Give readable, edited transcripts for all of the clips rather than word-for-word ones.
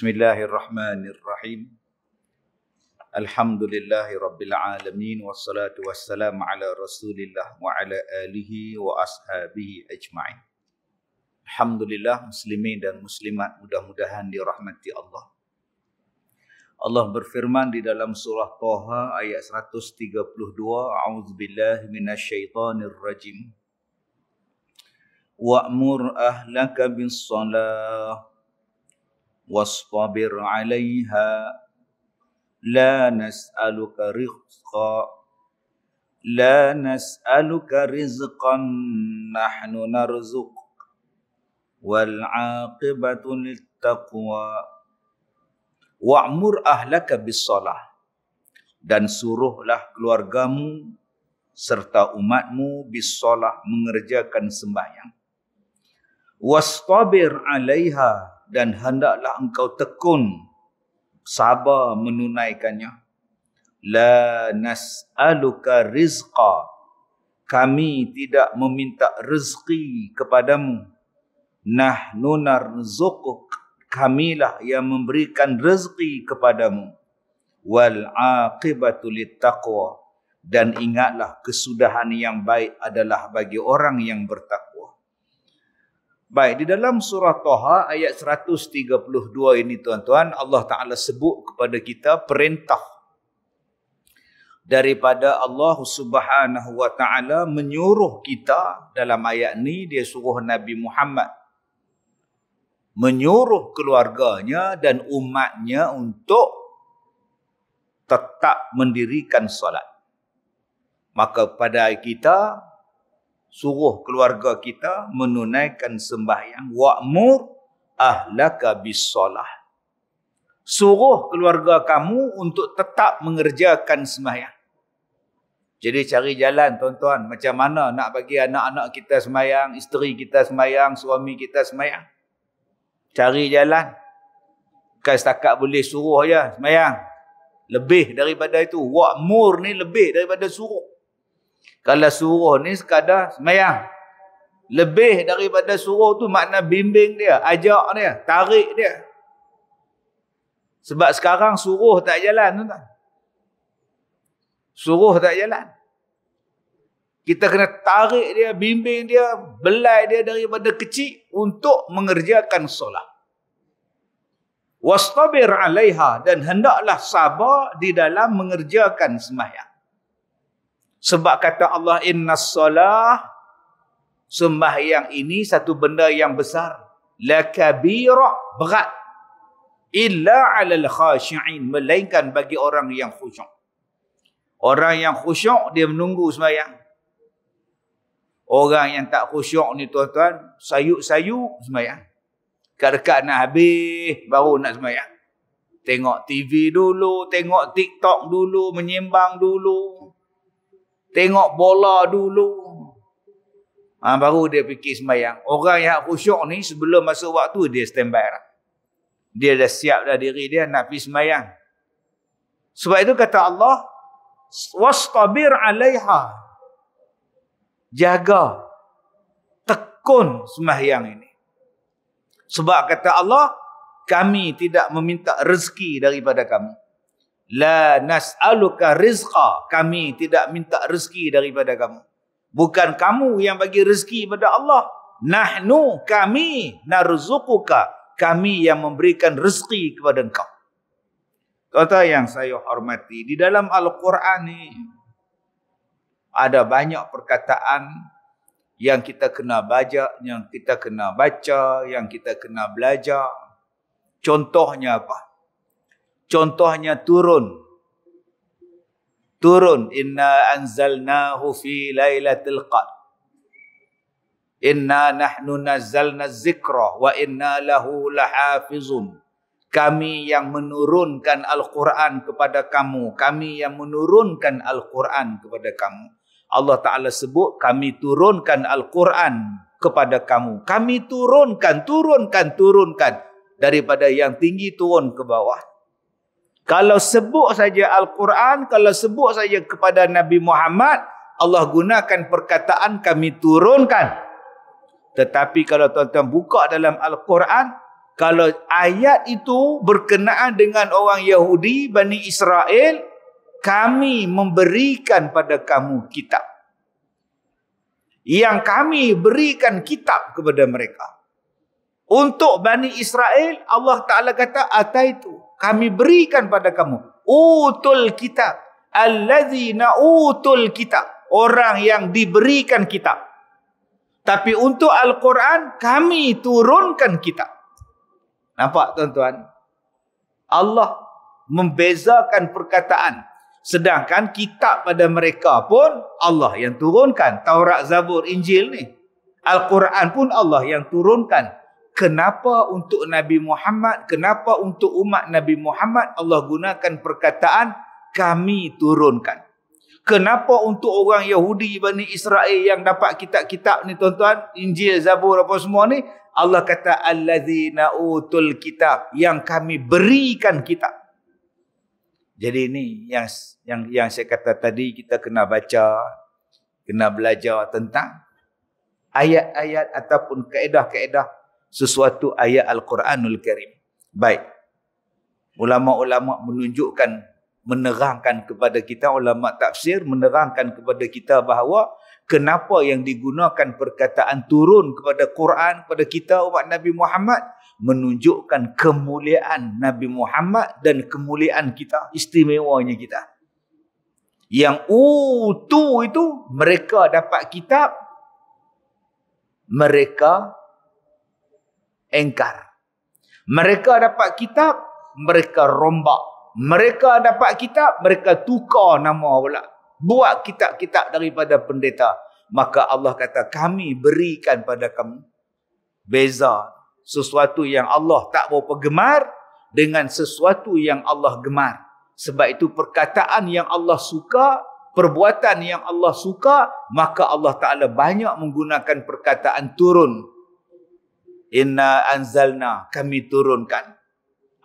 Bismillahirrahmanirrahim. Alhamdulillahi rabbil alamin. Wassalatu wassalamu ala rasulillah wa ala alihi wa ashabihi ajma'in. Alhamdulillah, muslimin dan muslimat mudah-mudahan dirahmati Allah. Allah berfirman di dalam surah Thaha ayat 132, A'udzubillahi minasyaitonir rajim. Wa'mur ahlaka bis-shalah wastabir 'alaiha la nas'aluka rizqan nahnu narzuq wal 'aqibatu littaqwa. Wa'mur ahlaka bis-shalah, dan suruhlah keluargamu serta umatmu bis-shalah, mengerjakan sembahyang. Wastabir 'alaiha, dan hendaklah engkau tekun sabar menunaikannya. La nas'aluka rizqa, kami tidak meminta rezeki kepadamu. Nahnu narzuquk, kamilah yang memberikan rezeki kepadamu. Wal aqibatu littaqwa, dan ingatlah kesudahan yang baik adalah bagi orang yang bertakwa. Baik, di dalam surah Thaha ayat 132 ini tuan-tuan, Allah Ta'ala sebut kepada kita perintah daripada Allah Subhanahu Wa Ta'ala menyuruh kita. Dalam ayat ni dia suruh Nabi Muhammad menyuruh keluarganya dan umatnya untuk tetap mendirikan solat. Maka pada kita suruh keluarga kita menunaikan sembahyang. Wa'mur ahlaka bis-shalah, suruh keluarga kamu untuk tetap mengerjakan sembahyang. Jadi cari jalan tuan-tuan, macam mana nak bagi anak-anak kita sembahyang, isteri kita sembahyang, suami kita sembahyang. Cari jalan. Bukan setakat boleh suruh je sembahyang. Lebih daripada itu. Wa'mur ni lebih daripada suruh. Kalau suruh ni sekadar sembahyang. Lebih daripada suruh tu makna bimbing dia, ajak dia, tarik dia. Sebab sekarang suruh tak jalan tuan-tuan. Suruh tak jalan. Kita kena tarik dia, bimbing dia, belai dia daripada kecil untuk mengerjakan solat. Wastabir 'alaiha, dan hendaklah sabar di dalam mengerjakan sembahyang. Sebab kata Allah, innas salah, sembahyang ini satu benda yang besar. La kabirah, berat. Illa 'alal khashi'in, melainkan bagi orang yang khusyuk. Orang yang khusyuk dia menunggu sembahyang. Orang yang tak khusyuk ni tuan-tuan, sayuk-sayuk sembahyang. Dekat-dekat nak habis baru nak sembahyang. Tengok TV dulu, tengok TikTok dulu, menyembang dulu. Tengok bola dulu. Baru dia fikir sembahyang. Orang yang khusyuk ni sebelum masuk waktu dia standby dah. Dia dah siap dah diri dia nak pergi sembahyang. Sebab itu kata Allah, wastabir 'alaiha, jaga, tekun sembahyang ini. Sebab kata Allah, kami tidak meminta rezeki daripada kamu. La nas'aluka rizqa, kami tidak minta rezeki daripada kamu. Bukan kamu yang bagi rezeki pada Allah. Nahnu, kami, narzuquka, kami yang memberikan rezeki kepada engkau. Tuan-tuan yang saya hormati, di dalam Al-Quran ni ada banyak perkataan yang kita kena baca, yang kita kena baca, yang kita kena belajar. Contohnya apa? Contohnya turun. Inna anzalnahu fi lailatul qadr. Inna nahnu nazzalna zikra wa inna lahu lahafizun. Kami yang menurunkan Al-Quran kepada kamu. Kami yang menurunkan Al-Quran kepada kamu. Allah Ta'ala sebut, kami turunkan Al-Quran kepada kamu. Kami turunkan. Daripada yang tinggi turun ke bawah. Kalau sebut saja Al-Quran, kalau sebut saja kepada Nabi Muhammad, Allah gunakan perkataan kami turunkan. Tetapi kalau tuan-tuan buka dalam Al-Quran, Kalau ayat itu berkenaan dengan orang Yahudi, Bani Israel, kami memberikan pada kamu kitab. Yang kami berikan kitab kepada mereka. Untuk Bani Israel, Allah Ta'ala kata, ataitu, kami berikan pada kamu. Utul kitab. Allazina utul kitab. Orang yang diberikan kitab. Tapi untuk Al-Quran, kami turunkan kitab. Nampak tuan-tuan? Allah membezakan perkataan. Sedangkan kitab pada mereka pun Allah yang turunkan. Taurat, Zabur, Injil ni. Al-Quran pun Allah yang turunkan. Kenapa untuk Nabi Muhammad, kenapa untuk umat Nabi Muhammad Allah gunakan perkataan kami turunkan? Kenapa untuk orang Yahudi, Bani Israel yang dapat kitab-kitab ni tuan-tuan, Injil, Zabur apa semua ni, Allah kata allazina utul kitab, yang kami berikan kitab. Jadi ini yang saya kata tadi, kita kena baca, kena belajar tentang ayat-ayat ataupun kaedah-kaedah sesuatu ayat Al-Quranul Karim. Baik. Ulama-ulama menunjukkan, menerangkan kepada kita, ulama tafsir menerangkan kepada kita bahawa kenapa yang digunakan perkataan turun kepada Quran, kepada kita umat Nabi Muhammad, menunjukkan kemuliaan Nabi Muhammad dan kemuliaan kita, istimewanya kita. Yang utuh itu, mereka dapat kitab, mereka engkar. Mereka dapat kitab, mereka rombak. Mereka dapat kitab, mereka tukar nama pula. Buat kitab-kitab daripada pendeta. Maka Allah kata, kami berikan pada kamu. Beza sesuatu yang Allah tak berapa gemar dengan sesuatu yang Allah gemar. Sebab itu perkataan yang Allah suka, perbuatan yang Allah suka, maka Allah Ta'ala banyak menggunakan perkataan turun. Inna anzalna, kami turunkan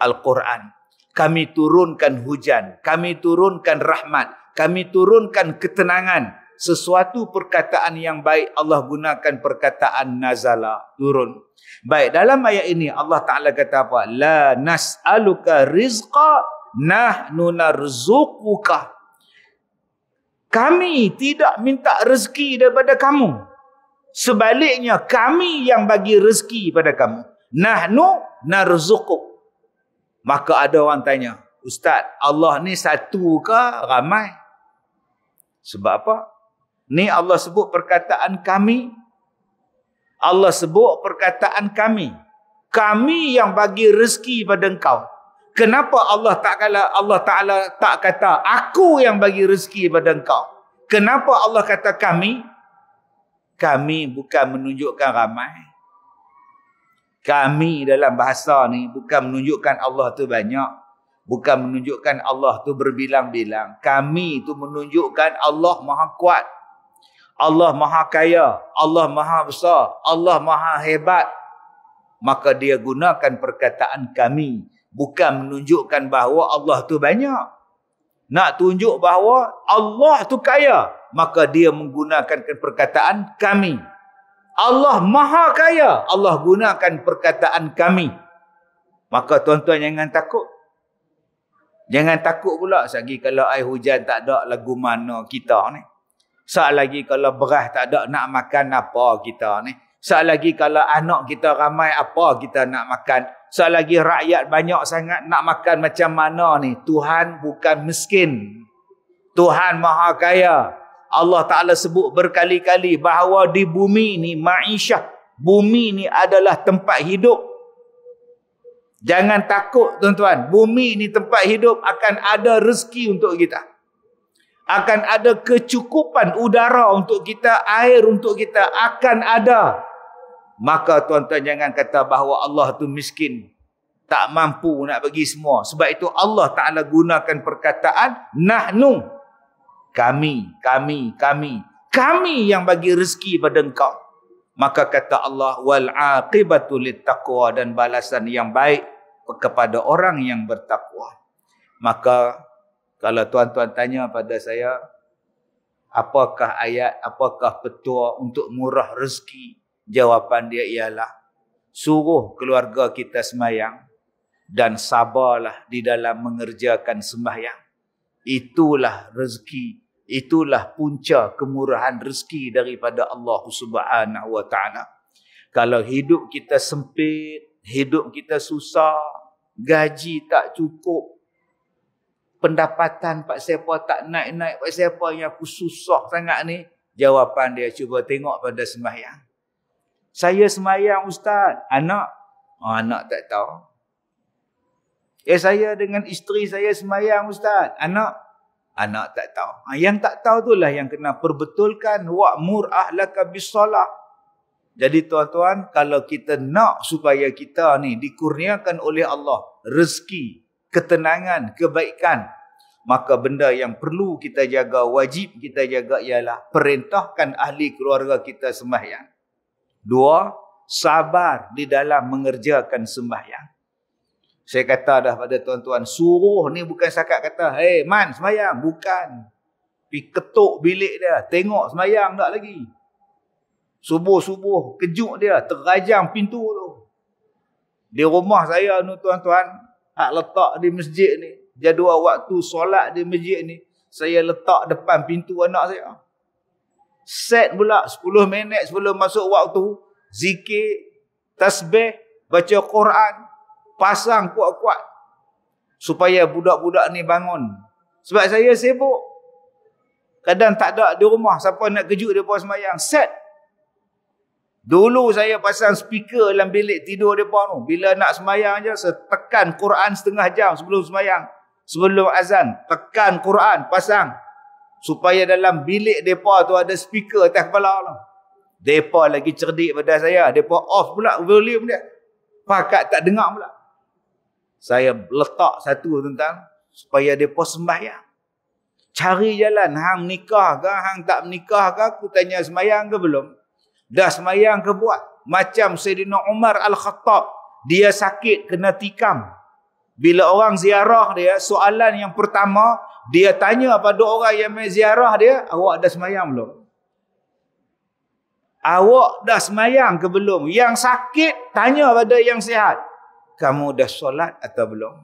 Al-Quran. Kami turunkan hujan, kami turunkan rahmat, kami turunkan ketenangan. Sesuatu perkataan yang baik, Allah gunakan perkataan nazala, turun. Baik, dalam ayat ini Allah Ta'ala kata apa? La nas'aluka rizqa, nahnu narzuquka. Kami tidak minta rezeki daripada kamu. Sebaliknya, kami yang bagi rezeki pada kamu. Nahnu narzuquk. Maka ada orang tanya, Ustaz, Allah ni satu ke ramai? Sebab apa? Ni Allah sebut perkataan kami. Allah sebut perkataan kami. Kami yang bagi rezeki pada engkau. Kenapa Allah Ta'ala tak kata aku yang bagi rezeki pada engkau? Kenapa Allah kata kami? Kami bukan menunjukkan ramai. Kami dalam bahasa ni bukan menunjukkan Allah tu banyak. Bukan menunjukkan Allah tu berbilang-bilang. Kami tu menunjukkan Allah maha kuat. Allah maha kaya. Allah maha besar. Allah maha hebat. Maka dia gunakan perkataan kami. Bukan menunjukkan bahawa Allah tu banyak. Nak tunjuk bahawa Allah tu kaya. Maka dia menggunakan perkataan kami. Allah maha kaya. Allah gunakan perkataan kami. Maka tuan-tuan jangan takut. Jangan takut pula. Selagi kalau air hujan tak ada, lagu mana kita ni. Selagi kalau beras tak ada, nak makan apa kita ni. Selagi kalau anak kita ramai, apa kita nak makan. Selagi rakyat banyak sangat, nak makan macam mana ni. Tuhan bukan miskin. Tuhan maha kaya. Allah Ta'ala sebut berkali-kali bahawa di bumi ni ma'isyah. Bumi ni adalah tempat hidup. Jangan takut tuan-tuan. Bumi ni tempat hidup, akan ada rezeki untuk kita. Akan ada kecukupan udara untuk kita, air untuk kita, akan ada. Maka tuan-tuan jangan kata bahawa Allah tu miskin. Tak mampu nak bagi semua. Sebab itu Allah Ta'ala gunakan perkataan nahnu. Kami yang bagi rezeki pada engkau. Maka kata Allah, wal aqibatu littaqwa, dan balasan yang baik kepada orang yang bertakwa. Maka kalau tuan-tuan tanya pada saya, apakah ayat, apakah petua untuk murah rezeki? Jawapan dia ialah suruh keluarga kita sembahyang dan sabarlah di dalam mengerjakan sembahyang. Itulah rezeki, itulah punca kemurahan rezeki daripada Allah Subhanahu wa taala. Kalau hidup kita sempit, hidup kita susah, gaji tak cukup, pendapatan pak siapa tak naik-naik, pak siapa yang aku susah sangat ni, jawapan dia cuba tengok pada sembahyang. Saya sembahyang ustaz, anak tak tahu. Saya dengan isteri saya sembahyang ustaz, anak tak tahu. Yang tak tahu itulah yang kena perbetulkan, wa'mur ahlaka bis-solah. Jadi tuan-tuan, kalau kita nak supaya kita ni dikurniakan oleh Allah rezeki, ketenangan, kebaikan, maka benda yang perlu kita jaga, wajib kita jaga ialah perintahkan ahli keluarga kita sembahyang. 2, sabar di dalam mengerjakan sembahyang. Saya kata dah pada tuan-tuan, suruh ni bukan setakat kata, hey man sembahyang. Bukan. Pergi ketuk bilik dia, tengok sembahyang tak lagi. Subuh-subuh kejut dia, terajang pintu tu. Di rumah saya ni tuan-tuan, hak letak di masjid ni, jadual waktu solat di masjid ni, saya letak depan pintu anak saya. Set pula 10 minit sebelum masuk waktu, zikir, tasbih, baca Quran, pasang kuat-kuat supaya budak-budak ni bangun. Sebab saya sibuk. Kadang tak ada di rumah, siapa nak kejut dia pun sembahyang. Set. Dulu saya pasang speaker dalam bilik tidur depa tu. Bila nak sembahyang je, saya tekan Quran setengah jam sebelum sembahyang. Sebelum azan, tekan Quran, pasang. Supaya dalam bilik depa tu ada speaker atas kepala tu. Depa lagi cerdik pada saya. Depa off pula volume dia. Pakat tak dengar pula. Saya letak satu tentang supaya depa sembahyang. Cari jalan, hang nikah ke, hang tak menikah ke, aku tanya sembahyang ke belum? Dah sembahyang ke buat? Macam Sayyidina Umar Al-Khattab, dia sakit kena tikam. Bila orang ziarah dia, soalan yang pertama, dia tanya pada orang yang main ziarah dia, awak dah sembahyang belum? Awak dah sembahyang ke belum? Yang sakit, tanya pada yang sihat, kamu dah solat atau belum?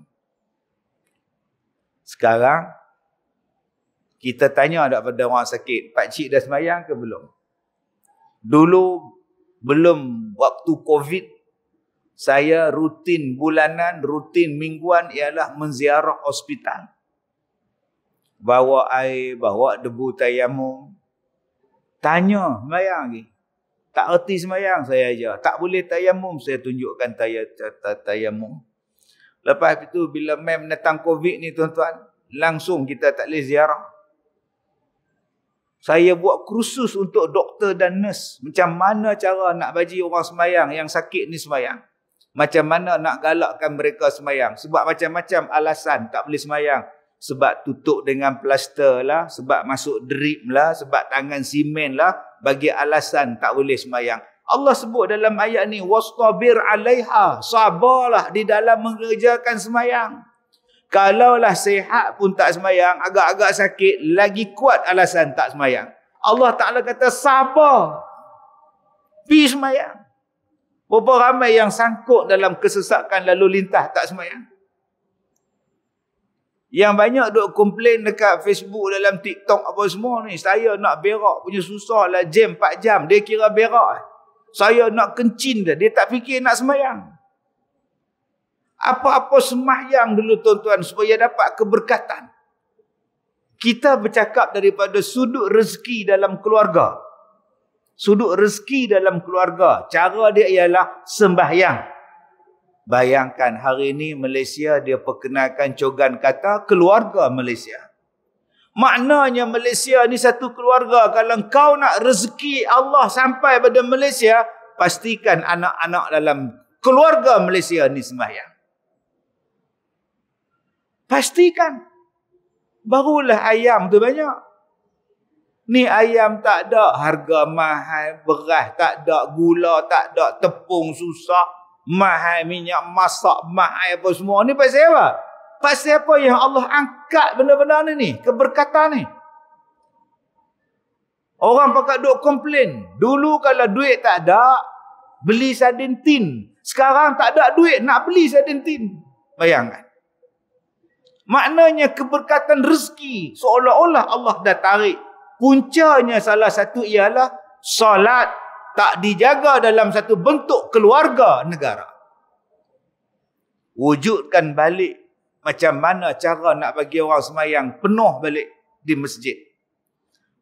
Sekarang, kita tanya tak pada orang sakit, pakcik dah sembahyang ke belum? Dulu, belum waktu COVID, saya rutin bulanan, rutin mingguan ialah menziarah hospital. Bawa air, bawa debu tayamum. Tanya, sembahyang lagi. Tak erti sembahyang, saya ajar. Tak boleh tayamum, saya tunjukkan tayamum. Lepas itu, bila mem datang COVID ni tuan-tuan, langsung kita tak boleh ziarah. Saya buat kursus untuk doktor dan nurse. Macam mana cara nak bagi orang sembahyang yang sakit ni sembahyang. Macam mana nak galakkan mereka sembahyang. Sebab macam-macam alasan tak boleh sembahyang. Sebab tutup dengan plaster lah. Sebab masuk drip lah. Sebab tangan simen lah. Bagi alasan tak boleh sembahyang. Allah sebut dalam ayat ni. Wastabir alaiha. Sabarlah di dalam mengerjakan sembahyang. Kalaulah sihat pun tak sembahyang, agak-agak sakit, lagi kuat alasan tak sembahyang. Allah Ta'ala kata sabar. Pergi sembahyang. Berapa ramai yang sangkut dalam kesesakan lalu lintas tak sembahyang. Yang banyak duk komplain dekat Facebook, dalam TikTok apa semua ni. Saya nak berak punya susah lah, jam 4 jam. Dia kira berak. Saya nak kencing dia tak fikir nak sembahyang. Apa-apa sembahyang dulu tuan-tuan supaya dapat keberkatan. Kita bercakap daripada sudut rezeki dalam keluarga. Sudut rezeki dalam keluarga. Cara dia ialah sembahyang. Bayangkan hari ini Malaysia dia perkenalkan cogan kata keluarga Malaysia. Maknanya Malaysia ni satu keluarga. Kalau kau nak rezeki Allah sampai pada Malaysia, pastikan anak-anak dalam keluarga Malaysia ni sembahyang. Pastikan. Barulah ayam tu banyak. Ni ayam tak ada harga mahal, beras tak ada, gula tak ada, tepung susah, mahal minyak masak, mahal apa semua. Ni pasal apa? Pasal apa yang Allah angkat benda-benda ni, keberkatan ni. Orang pakat duk komplain. Dulu kalau duit tak ada, beli sardin tin. Sekarang tak ada duit nak beli sardin tin. Bayangkan. Maknanya keberkatan rezeki seolah-olah Allah dah tarik. Puncanya salah satu ialah solat tak dijaga dalam satu bentuk keluarga negara. Wujudkan balik macam mana cara nak bagi orang semayang penuh balik di masjid.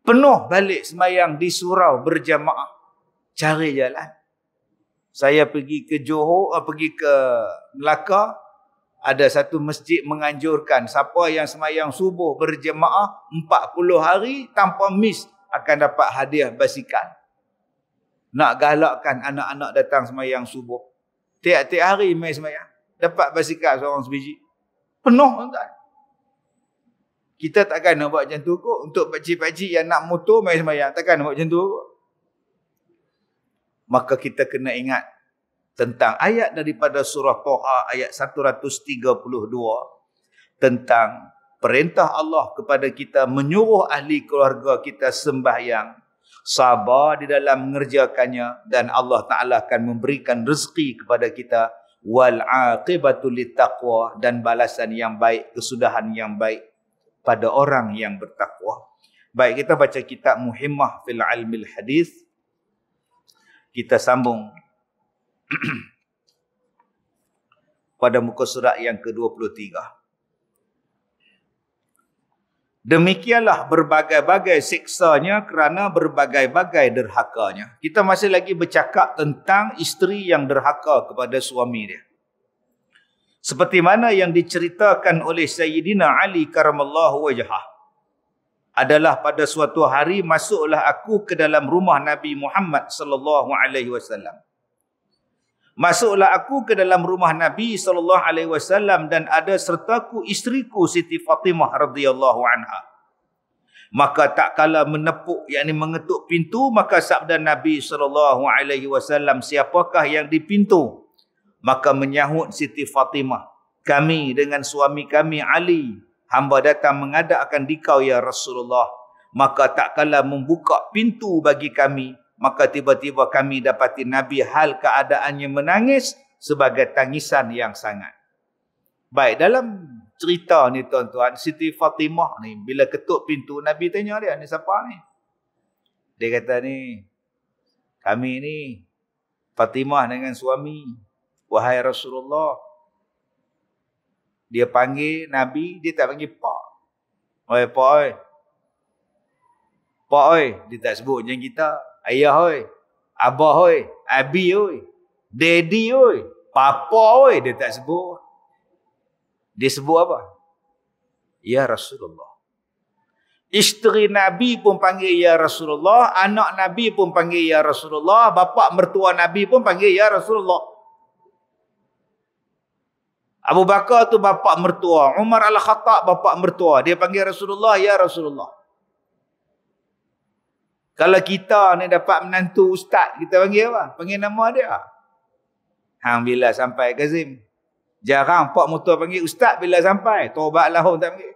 Penuh balik semayang di surau berjamaah. Cari jalan. Saya pergi ke Johor, pergi ke Melaka. Ada satu masjid menganjurkan siapa yang semayang subuh berjemaah 40 hari tanpa miss akan dapat hadiah basikal. Nak galakkan anak-anak datang semayang subuh. Tiap-tiap hari main semayang. Dapat basikal seorang sebiji. Penuh tuan. Kita takkan nak buat macam tu kot. Untuk pakcik-pakcik yang nak motor main semayang. Takkan nak buat macam tu kot. Maka kita kena ingat tentang ayat daripada surah Toha ayat 132 tentang perintah Allah kepada kita menyuruh ahli keluarga kita sembahyang, sabar di dalam mengerjakannya, dan Allah Ta'ala akan memberikan rezeki kepada kita, wal aqibatu littaqwa, dan balasan yang baik, kesudahan yang baik pada orang yang bertakwa. Baik, kita baca kitab Muhimmah fil Ilmil Hadis. Kita sambung pada muka surat yang ke-23. Demikianlah berbagai-bagai siksanya kerana berbagai-bagai derhakanya. Kita masih lagi bercakap tentang isteri yang derhaka kepada suami dia. Seperti mana yang diceritakan oleh Sayyidina Ali karamallahu wajhah. Adalah pada suatu hari masuklah aku ke dalam rumah Nabi Muhammad sallallahu alaihi wasallam. Masuklah aku ke dalam rumah Nabi SAW dan ada sertaku isteriku Siti Fatimah radhiyallahu anha. Maka tak kala menepuk, yakni mengetuk pintu, maka sabda Nabi SAW, siapakah yang di pintu? Maka menyahut Siti Fatimah, kami dengan suami kami Ali, hamba datang menghadap akan dikau ya Rasulullah. Maka tak kala membuka pintu bagi kami, maka tiba-tiba kami dapati Nabi hal keadaannya menangis sebagai tangisan yang sangat. Baik, dalam cerita ni tuan-tuan, Siti Fatimah ni bila ketuk pintu, Nabi tanya dia, ni siapa ni? Dia kata ni, kami ni Fatimah dengan suami. Wahai Rasulullah. Dia panggil Nabi, dia tak panggil Pak. Oi Pak oi. Pak oi, dia tak sebut macam kita. Ayah oi, abah oi, abi oi, daddy oi, papa oi, dia tak sebut. Dia sebut apa? Ya Rasulullah. Isteri Nabi pun panggil ya Rasulullah, anak Nabi pun panggil ya Rasulullah, bapa mertua Nabi pun panggil ya Rasulullah. Abu Bakar tu bapa mertua, Umar Al-Khattab bapa mertua, dia panggil Rasulullah ya Rasulullah. Kalau kita ni dapat menantu ustaz, kita panggil apa? Panggil nama dia. Hang bila sampai Kazim. Jarang pak motor panggil ustaz bila sampai. Taubatlah tak panggil.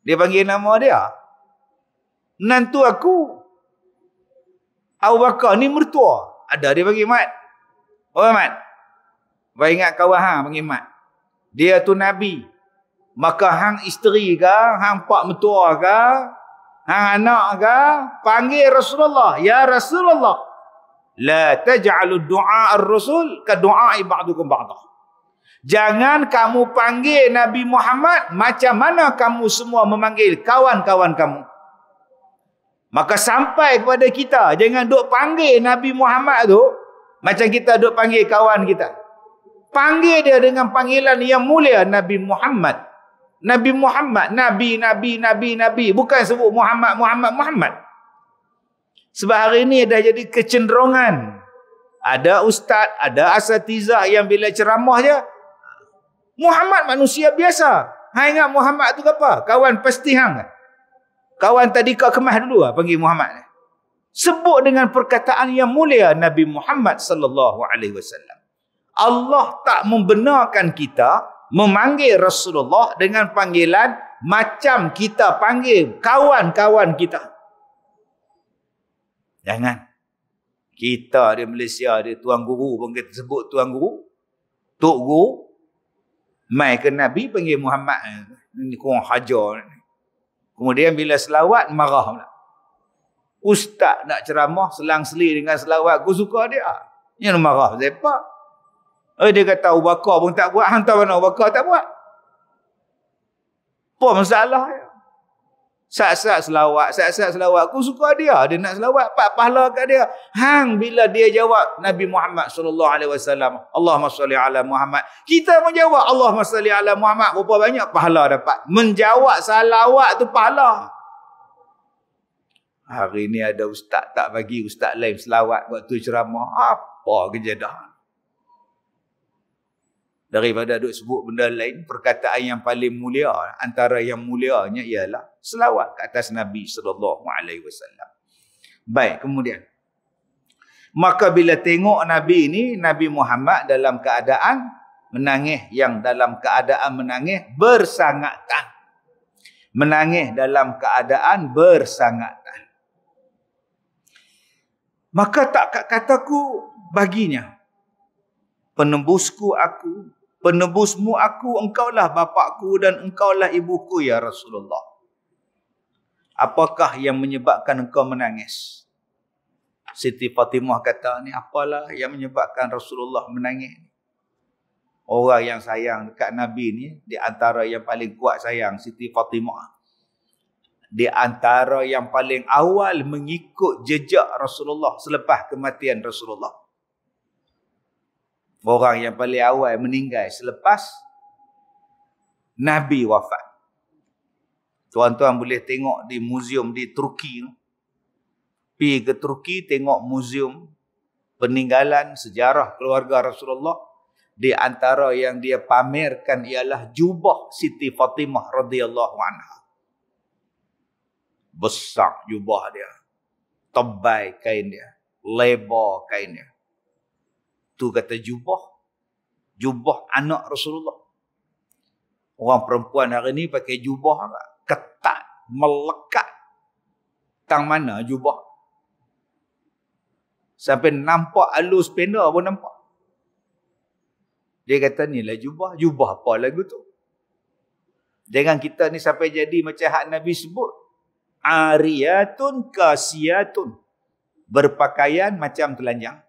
Dia panggil nama dia. Menantu aku, Abu Bakar ni mertua. Ada dia panggil Mat. Oh Mat. Baik ingat kawan hang panggil Mat. Dia tu Nabi. Maka hang isteri ke, hang pak mertua ke, hang anak ke, panggil Rasulullah, ya Rasulullah. La taj'alu du'a ar-rasul ka du'a'i ba'dukum ba'dah. Jangan kamu panggil Nabi Muhammad macam mana kamu semua memanggil kawan-kawan kamu. Maka sampai kepada kita, jangan duk panggil Nabi Muhammad tu macam kita duk panggil kawan kita. Panggil dia dengan panggilan yang mulia, Nabi Muhammad. Nabi Muhammad, Nabi. Bukan sebut Muhammad. Sebab hari ini dah jadi kecenderungan. Ada ustaz, ada asatizah yang bila ceramah je, Muhammad manusia biasa. Hang ingat Muhammad tu apa? Kawan pasti hang. Kawan tadi kau kemas dulu panggil Muhammad. Sebut dengan perkataan yang mulia Nabi Muhammad sallallahu alaihi wasallam. Allah tak membenarkan kita memanggil Rasulullah dengan panggilan macam kita panggil kawan-kawan kita. Jangan. Kita di Malaysia, dia Tuan Guru pun kita sebut Tuan Guru. Tok Guru. Mai ke Nabi panggil Muhammad. Ini kurang hajar. Kemudian bila selawat, marah pula. Ustaz nak ceramah, selang-seli dengan selawat. Aku suka dia. Yang marah. Siapa? Dia kata Abu Bakar pun tak buat. Hantar mana Abu Bakar tak buat? Apa masalah dia? Saat-saat selawat. Aku suka dia. Dia nak selawat, pahala kat dia. Bila dia jawab Nabi Muhammad SAW, Allahumma salli ala Muhammad. Kita pun jawab Allahumma salli ala Muhammad. Berapa banyak pahala dapat? Menjawab salawat tu pahala. Hari ni ada ustaz tak bagi ustaz lain selawat waktu ceramah. Apa kejadian? Daripada duk sebut benda lain, perkataan yang paling mulia, antara yang mulianya ialah selawat ke atas Nabi SAW. Baik, kemudian. Maka bila tengok Nabi ini, Nabi Muhammad dalam keadaan menangis, yang dalam keadaan menangis bersangatan. Menangis dalam keadaan bersangatan. Maka tak kataku baginya, penembusku aku, penebusmu aku, engkaulah bapakku dan engkaulah ibuku ya Rasulullah. Apakah yang menyebabkan engkau menangis? Siti Fatimah kata, ni apalah yang menyebabkan Rasulullah menangis? Orang yang sayang dekat Nabi ni, di antara yang paling kuat sayang, Siti Fatimah. Di antara yang paling awal mengikut jejak Rasulullah selepas kematian Rasulullah. Orang yang paling awal meninggal selepas Nabi wafat. Tuan-tuan boleh tengok di muzium di Turki. Pergi ke Turki tengok muzium peninggalan sejarah keluarga Rasulullah. Di antara yang dia pamerkan ialah jubah Siti Fatimah radhiyallahu anha. Besar jubah dia. Tebal kain dia. Lebar kain dia. Tu kata jubah. Jubah anak Rasulullah. Orang perempuan hari ni pakai jubah ketat, melekat. Tang mana jubah? Sampai nampak alus pena pun nampak. Dia kata ni lah jubah. Jubah apa lagu tu? Jangan kita ni sampai jadi macam hak Nabi sebut. Ariyatun kasiyatun. Berpakaian macam telanjang.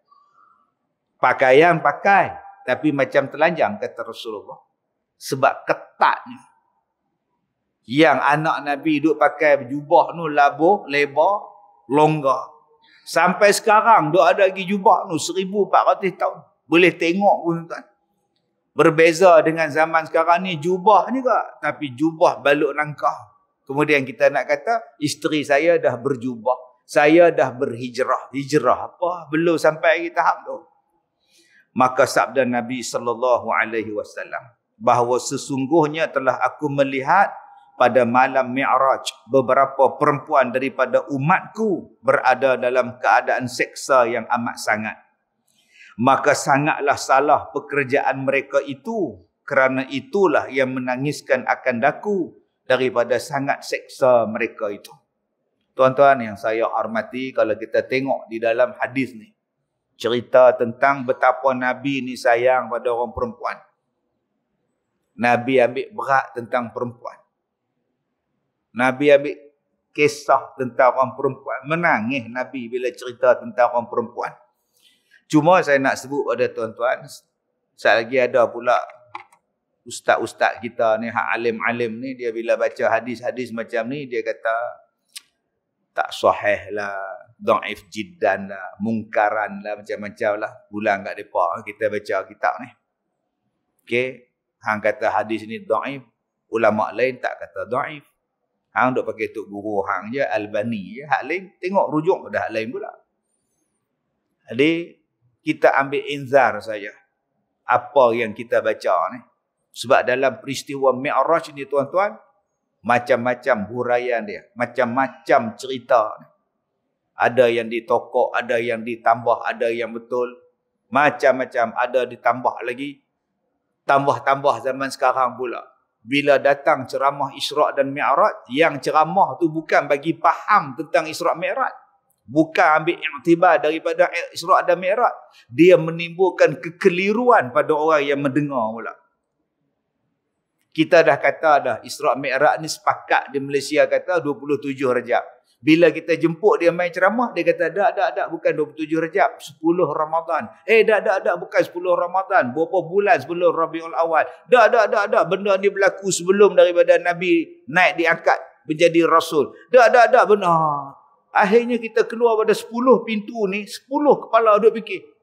Pakaian pakai, tapi macam telanjang, kata Rasulullah. Sebab ketatnya. Yang anak Nabi duk pakai jubah tu labuh, lebar, longgar. Sampai sekarang duk ada lagi jubah tu 1400 tahun. Boleh tengok pun tuan. Berbeza dengan zaman sekarang ni jubah ni ke, tapi jubah balut nangkah. Kemudian kita nak kata, isteri saya dah berjubah. Saya dah berhijrah. Hijrah apa? Belum sampai lagi tahap tu. Maka sabda Nabi SAW, bahawa sesungguhnya telah aku melihat pada malam Mi'raj beberapa perempuan daripada umatku berada dalam keadaan seksa yang amat sangat. Maka sangatlah salah pekerjaan mereka itu. Kerana itulah yang menangiskan akan daku daripada sangat seksa mereka itu. Tuan-tuan yang saya hormati, kalau kita tengok di dalam hadis ni, cerita tentang betapa Nabi ni sayang pada orang perempuan. Nabi ambil berat tentang perempuan. Nabi ambil kisah tentang orang perempuan. Menangis Nabi bila cerita tentang orang perempuan. Cuma saya nak sebut pada tuan-tuan, sekali lagi ada pula ustaz-ustaz kita ni, hak alim-alim ni, dia bila baca hadis-hadis macam ni, dia kata, tak sahih lah, dhaif jiddan lah, mungkaran lah, macam-macam lah. Pulang kat mereka, kita baca kitab ni. Okey, hang kata hadis ni dhaif, ulama' lain tak kata dhaif. Hang duk pakai tok guru hang je, Albani je, hak lain tengok rujuk pada hak lain pula. Jadi, kita ambil inzar saja apa yang kita baca ni. Sebab dalam peristiwa Mi'raj ni tuan-tuan, macam-macam huraian dia, macam-macam cerita ni. Ada yang ditokok, ada yang ditambah, ada yang betul. Macam-macam, ada ditambah lagi. Tambah-tambah zaman sekarang pula. Bila datang ceramah Isra' dan Mi'raj, yang ceramah tu bukan bagi faham tentang Isra' Mi'raj. Bukan ambil iktibar daripada Isra' dan Mi'raj. Dia menimbulkan kekeliruan pada orang yang mendengar pula. Kita dah kata dah, Isra' Mi'raj ni sepakat di Malaysia kata 27 Rejab. Bila kita jemput dia main ceramah, dia kata, tak, bukan 27 Rejab, 10 Ramadan. Tak, bukan 10 Ramadan. Berapa bulan sebelum Rabiul Awal. Tak, benda ni berlaku sebelum daripada Nabi naik diangkat menjadi Rasul. Tak, benar. Akhirnya kita keluar pada 10 pintu ni, 10 kepala duk fikir.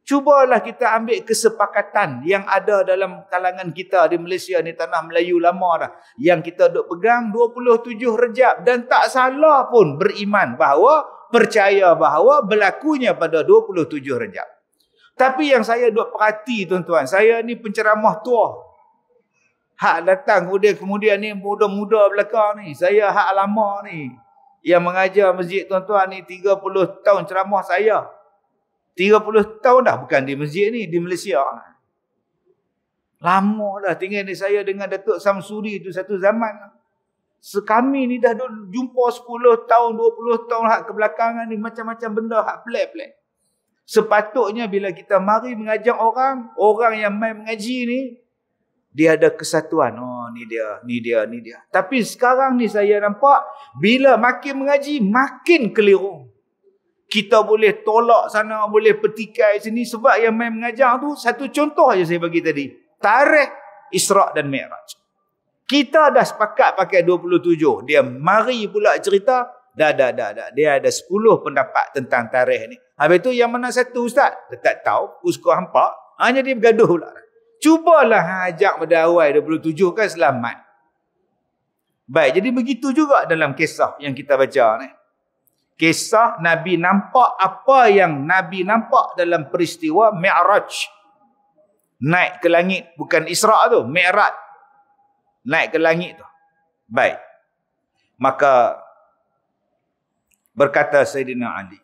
Cubalah kita ambil kesepakatan yang ada dalam kalangan kita di Malaysia ni, tanah Melayu lama dah. Yang kita duk pegang 27 Rejab. Dan tak salah pun beriman bahawa, percaya bahawa berlakunya pada 27 Rejab. Tapi yang saya duk perhati tuan-tuan, saya ni penceramah tua. Hak datang kemudian ni muda-muda belakang ni. Saya hak lama ni. Yang mengajar masjid tuan-tuan ni 30 tahun ceramah saya. 30 tahun dah bukan di masjid ni, di Malaysia. Lama dah tinggal ni saya dengan Datuk Samsuri tu satu zaman. Kami ni dah jumpa 10 tahun, 20 tahun hak kebelakangan ni, macam-macam benda hak pelik-pelik. Sepatutnya bila kita mari mengajar orang yang main mengaji ni, dia ada kesatuan. Oh, ni dia. Tapi sekarang ni saya nampak, bila makin mengaji, makin keliru. Kita boleh tolak sana, boleh petikai sini. Sebab yang main mengajar tu, satu contoh aja saya bagi tadi. Tarikh Isra' dan Mi'raj. Kita dah sepakat pakai 27. Dia mari pula cerita, dah. Dia ada 10 pendapat tentang tarikh ni. Habis tu yang mana satu ustaz? Dia tak tahu, suka hampak. Hanya dia bergaduh pula. Cubalah ajak pada awal 27 kan selamat. Baik, jadi begitu juga dalam kisah yang kita baca ni. Kisah Nabi nampak apa yang Nabi nampak dalam peristiwa Mi'raj. Naik ke langit. Bukan Isra' tu. Mi'raj. Naik ke langit tu. Baik. Maka berkata Sayyidina Ali,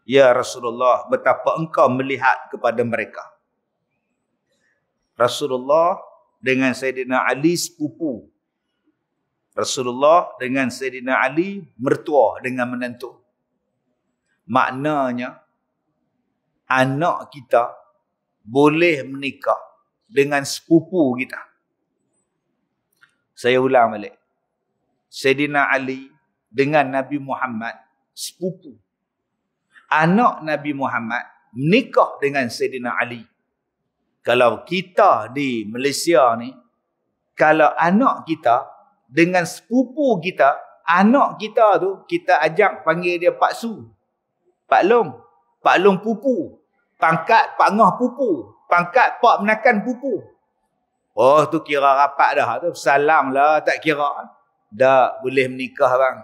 ya Rasulullah, betapa engkau melihat kepada mereka. Rasulullah dengan Sayyidina Ali sepupu. Rasulullah dengan Sayyidina Ali mertua dengan menantu. Maknanya anak kita boleh menikah dengan sepupu kita. Saya ulang balik. Sayyidina Ali dengan Nabi Muhammad sepupu. Anak Nabi Muhammad menikah dengan Sayyidina Ali. Kalau kita di Malaysia ni, kalau anak kita dengan sepupu kita, anak kita tu, kita ajak panggil dia Pak Su, Pak Long pupu, pangkat Pak Ngah pupu, pangkat Pak Menakan pupu. Oh, tu kira rapat dah tu. Salam lah, tak kira. Dah boleh menikah bang.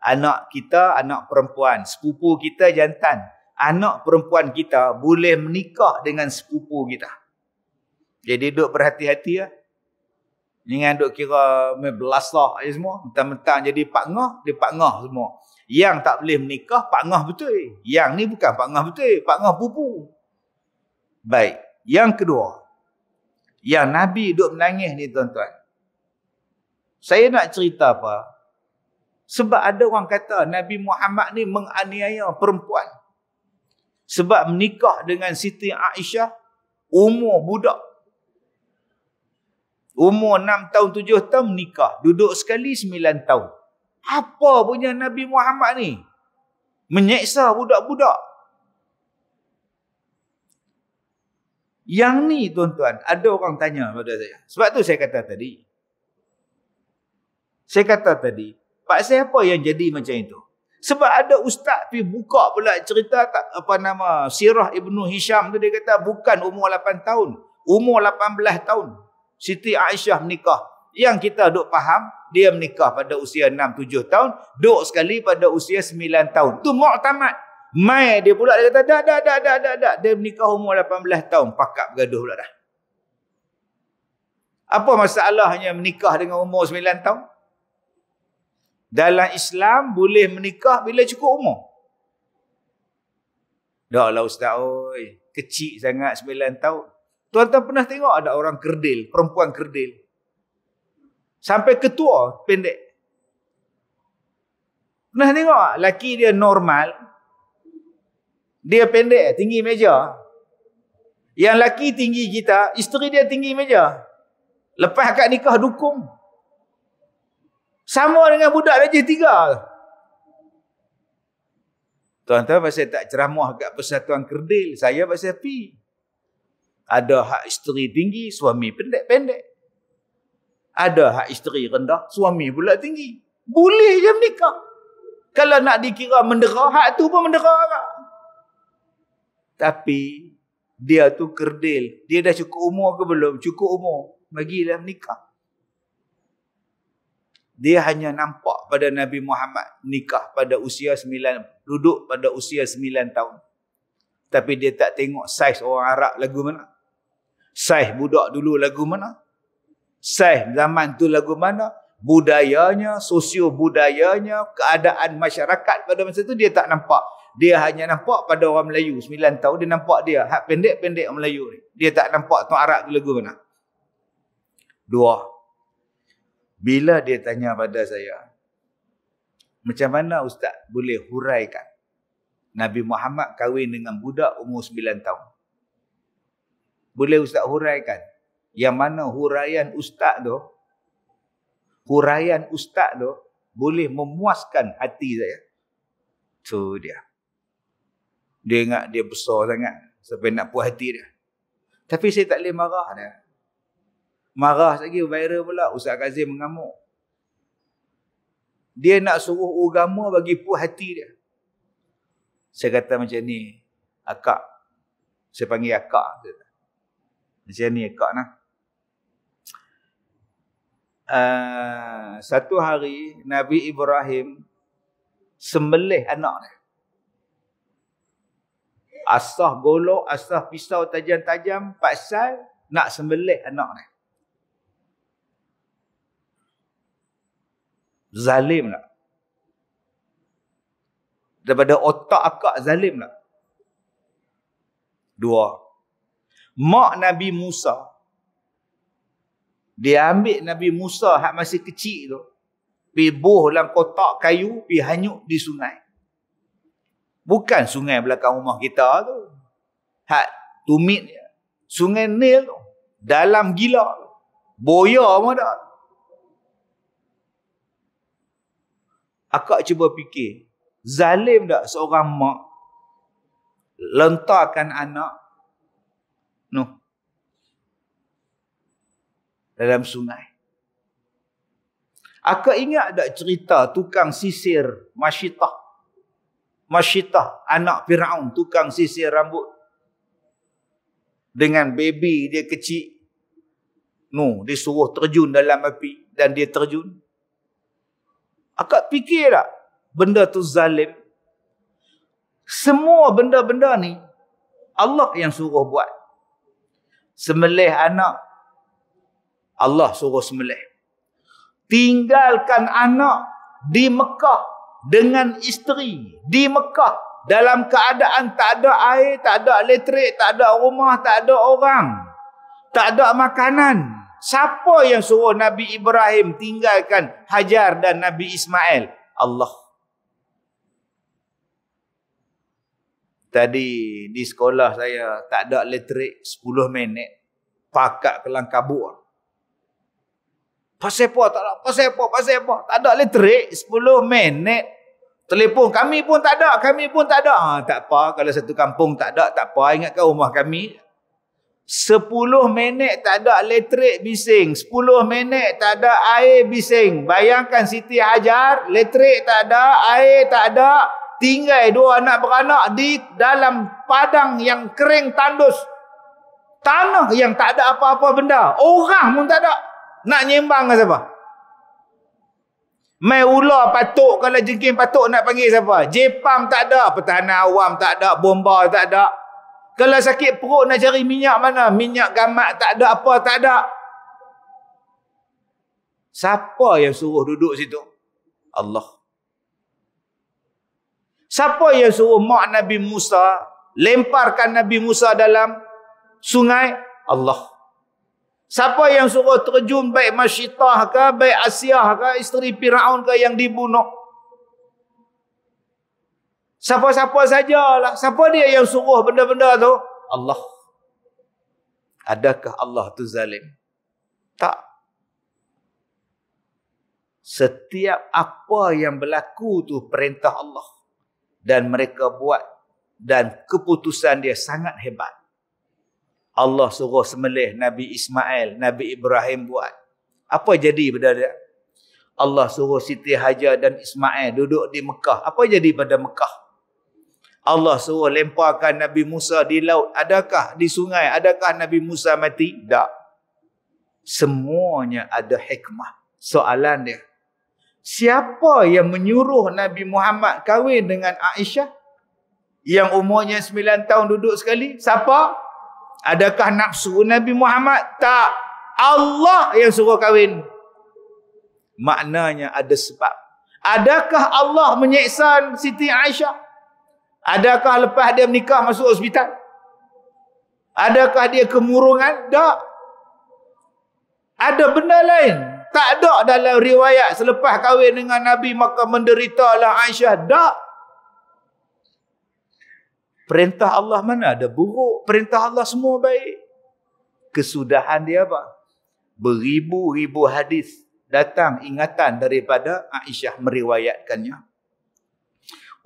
Anak kita, anak perempuan. Sepupu kita jantan. Anak perempuan kita boleh menikah dengan sepupu kita. Jadi duk berhati-hati lah. Jangan duk kira belas lah semua. Mentang-mentang jadi Pak Ngah, dia Pak Ngah semua. Yang tak boleh menikah, Pak Ngah betul. Yang ni bukan Pak Ngah betul. Pak Ngah pupu. Baik. Yang kedua. Yang Nabi duk menangis ni tuan-tuan. Saya nak cerita apa? Sebab ada orang kata Nabi Muhammad ni menganiaya perempuan. Sebab menikah dengan Siti Aisyah, umur budak. Umur 6 tahun, 7 tahun menikah. Duduk sekali 9 tahun. Apa punya Nabi Muhammad ni? Menyeksa budak-budak. Yang ni tuan-tuan, ada orang tanya pada saya. Sebab tu saya kata tadi. Pak siapa yang jadi macam itu? Sebab ada ustaz pergi buka pula cerita Sirah Ibnu Hisham tu, dia kata bukan umur 8 tahun. Umur 18 tahun. Siti Aisyah menikah. Yang kita duk faham, dia menikah pada usia 6-7 tahun, duk sekali pada usia 9 tahun. Tu mu'tamad. Mai dia pula, dia kata, dah. Dia menikah umur 18 tahun. Pakak bergaduh pula dah. Apa masalahnya menikah dengan umur 9 tahun? Dalam Islam, boleh menikah bila cukup umur. Dah lah ustaz, oi. Kecil sangat 9 tahun. Tuan-tuan pernah tengok ada orang kerdil, perempuan kerdil. Sampai ketua, pendek. Pernah tengok tak? Laki dia normal, dia pendek, tinggi meja. Yang laki tinggi kita, isteri dia tinggi meja. Lepas akad nikah dukung. Sama dengan budak darjah 3. Tuan-tuan pasal tak ceramah kat Persatuan Kerdil, saya pasal pi. Ada hak isteri tinggi, suami pendek-pendek. Ada hak isteri rendah, suami pula tinggi. Boleh je menikah. Kalau nak dikira mendera, hak tu pun mendera agak. Tapi dia tu kerdil. Dia dah cukup umur ke belum? Cukup umur. Bagilah menikah. Dia hanya nampak pada Nabi Muhammad nikah pada usia 9, duduk pada usia 9 tahun. Tapi dia tak tengok saiz orang Arab lagu mana. Saiz budak dulu lagu mana. Saiz zaman tu lagu mana. Budayanya, sosio-budayanya, keadaan masyarakat pada masa tu dia tak nampak. Dia hanya nampak pada orang Melayu 9 tahun. Dia nampak dia hak pendek-pendek orang Melayu ni. Dia tak nampak tuan Arab tu lagu mana. 2. Bila dia tanya pada saya, macam mana Ustaz boleh huraikan Nabi Muhammad kahwin dengan budak umur 9 tahun? Boleh Ustaz huraikan? Yang mana huraian Ustaz tu, boleh memuaskan hati saya. Tu dia. Dia ingat dia besar sangat sampai nak puas hati dia. Tapi saya tak boleh marah dia. Marah lagi viral pula, Ustaz Kazim mengamuk. Dia nak suruh agama bagi puas hati dia. Saya kata macam ni, akak. Saya panggil akak. Macam ni akak nah. Satu hari Nabi Ibrahim sembelih anak dia. Asah golok, asah pisau tajam-tajam pasal nak sembelih anak dia. Zalim tak? Daripada otak akak zalim tak? 2. Mak Nabi Musa, dia ambil Nabi Musa hak masih kecil tu, pergi buh dalam kotak kayu, pergi hanyut di sungai. Bukan sungai belakang rumah kita tu. Hak tumit dia. Sungai Nil tu. Dalam gila tu. Boya pun tak. Akak cuba fikir. Zalim tak seorang mak lentarkan anak dalam sungai. Akak ingat tak cerita tukang sisir Masyitah, anak Firaun, tukang sisir rambut. Dengan baby dia kecil. Dia suruh terjun dalam api dan dia terjun. Akak fikir tak benda tu zalim? Semua benda-benda ni Allah yang suruh buat. Sembelih anak, Allah suruh sembelih. Tinggalkan anak di Mekah dengan isteri di Mekah dalam keadaan tak ada air, tak ada elektrik, tak ada rumah, tak ada orang, tak ada makanan. Siapa yang suruh Nabi Ibrahim tinggalkan Hajar dan Nabi Ismail? Allah. Tadi di sekolah saya tak ada elektrik 10 minit. Pakat kelang kabut. Pasal apa tak ada? Pasal apa? Tak ada elektrik 10 minit. Telefon kami pun tak ada. Tak apa. Kalau satu kampung tak ada, tak apa. Ingatkan rumah kami. 10 minit tak ada elektrik, bising. 10 minit tak ada air, bising. Bayangkan Siti Hajar, elektrik tak ada, air tak ada. Tinggal 2 anak beranak di dalam padang yang kering tandus. Tanah yang tak ada apa-apa benda. Orang pun tak ada. Nak nyembang ke siapa? Mai ular patuk, kalau jengking patuk nak panggil siapa? Jepam tak ada, pertahanan awam tak ada, bomba tak ada. Kalau sakit perut nak cari minyak mana? Minyak gamak tak ada, apa tak ada. Siapa yang suruh duduk situ? Allah. Siapa yang suruh mak Nabi Musa lemparkan Nabi Musa dalam sungai? Allah. Siapa yang suruh terjun baik Masyitah ke, baik Asyah ke, isteri Firaun ke yang dibunuh? Siapa-siapa sajalah. Siapa dia yang suruh benda-benda tu? Allah. Adakah Allah tu zalim? Tak. Setiap apa yang berlaku tu perintah Allah. Dan mereka buat. Dan keputusan dia sangat hebat. Allah suruh sembelih Nabi Ismail, Nabi Ibrahim buat. Apa jadi pada dia? Allah suruh Siti Hajar dan Ismail duduk di Mekah. Apa jadi pada Mekah? Allah suruh lemparkan Nabi Musa di laut. Adakah di sungai? Adakah Nabi Musa mati? Tak. Semuanya ada hikmah. Soalan dia, siapa yang menyuruh Nabi Muhammad kahwin dengan Aisyah? Yang umurnya 9 tahun duduk sekali? Siapa? Adakah nafsu Nabi Muhammad? Tak. Allah yang suruh kahwin. Maknanya ada sebab. Adakah Allah menyeksa Siti Aisyah? Adakah lepas dia menikah masuk hospital? Adakah dia kemurungan? Tak. Ada benda lain. Tak ada dalam riwayat selepas kahwin dengan Nabi maka menderitalah Aisyah. Tak. Perintah Allah mana ada buruk? Perintah Allah semua baik. Kesudahan dia apa? Beribu-ribu hadis datang ingatan daripada Aisyah meriwayatkannya.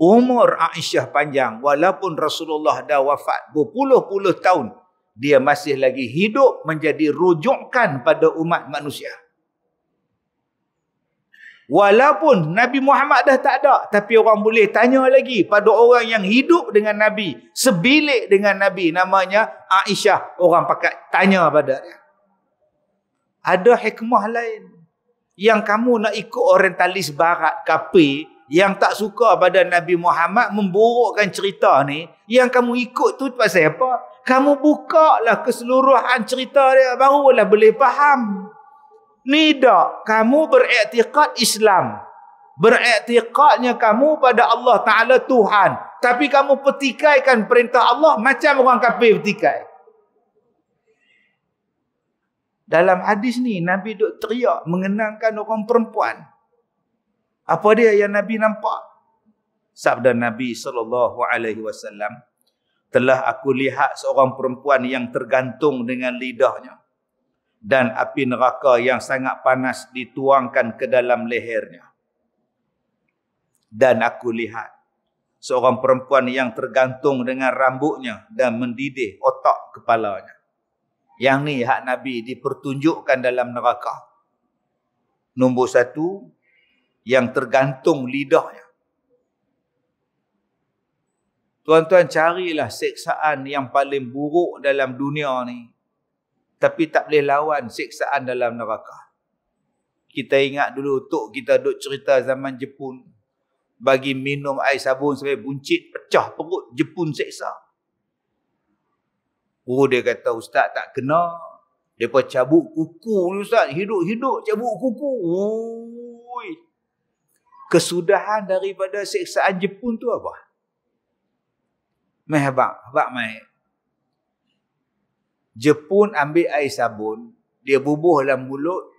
Umur Aisyah panjang walaupun Rasulullah dah wafat berpuluh-puluh tahun, dia masih lagi hidup menjadi rujukan pada umat manusia. Walaupun Nabi Muhammad dah tak ada, tapi orang boleh tanya lagi pada orang yang hidup dengan Nabi, sebilik dengan Nabi, namanya Aisyah. Orang pakai tanya pada dia. Ada hikmah lain. Yang kamu nak ikut orientalis barat, kafir, yang tak suka pada Nabi Muhammad memburukkan cerita ni, yang kamu ikut tu pasal apa? Kamu buka lah keseluruhan cerita dia, barulah boleh faham. Ni tak. Kamu beriktikad Islam. Beriktikadnya kamu pada Allah Ta'ala Tuhan. Tapi kamu petikaikan perintah Allah macam orang kafir petikai. Dalam hadis ni, Nabi duk teriak mengenangkan orang perempuan. Apa dia yang Nabi nampak? Sabda Nabi SAW, telah aku lihat seorang perempuan yang tergantung dengan lidahnya. Dan api neraka yang sangat panas dituangkan ke dalam lehernya. Dan aku lihat seorang perempuan yang tergantung dengan rambutnya dan mendidih otak kepalanya. Yang ni hak Nabi dipertunjukkan dalam neraka. Nombor 1, yang tergantung lidahnya. Tuan-tuan, carilah siksaan yang paling buruk dalam dunia ni. Tapi tak boleh lawan siksaan dalam neraka. Kita ingat dulu tok kita duk cerita zaman Jepun. Bagi minum air sabun sampai buncit, pecah perut, Jepun seksa. Oh, dia kata, ustaz tak kena. Mereka cabut kuku ni ustaz. Hidup-hidup cabut kuku. Oi. Kesudahan daripada siksaan Jepun tu apa? Habak mai. Jepun ambil air sabun, dia bubuh dalam mulut.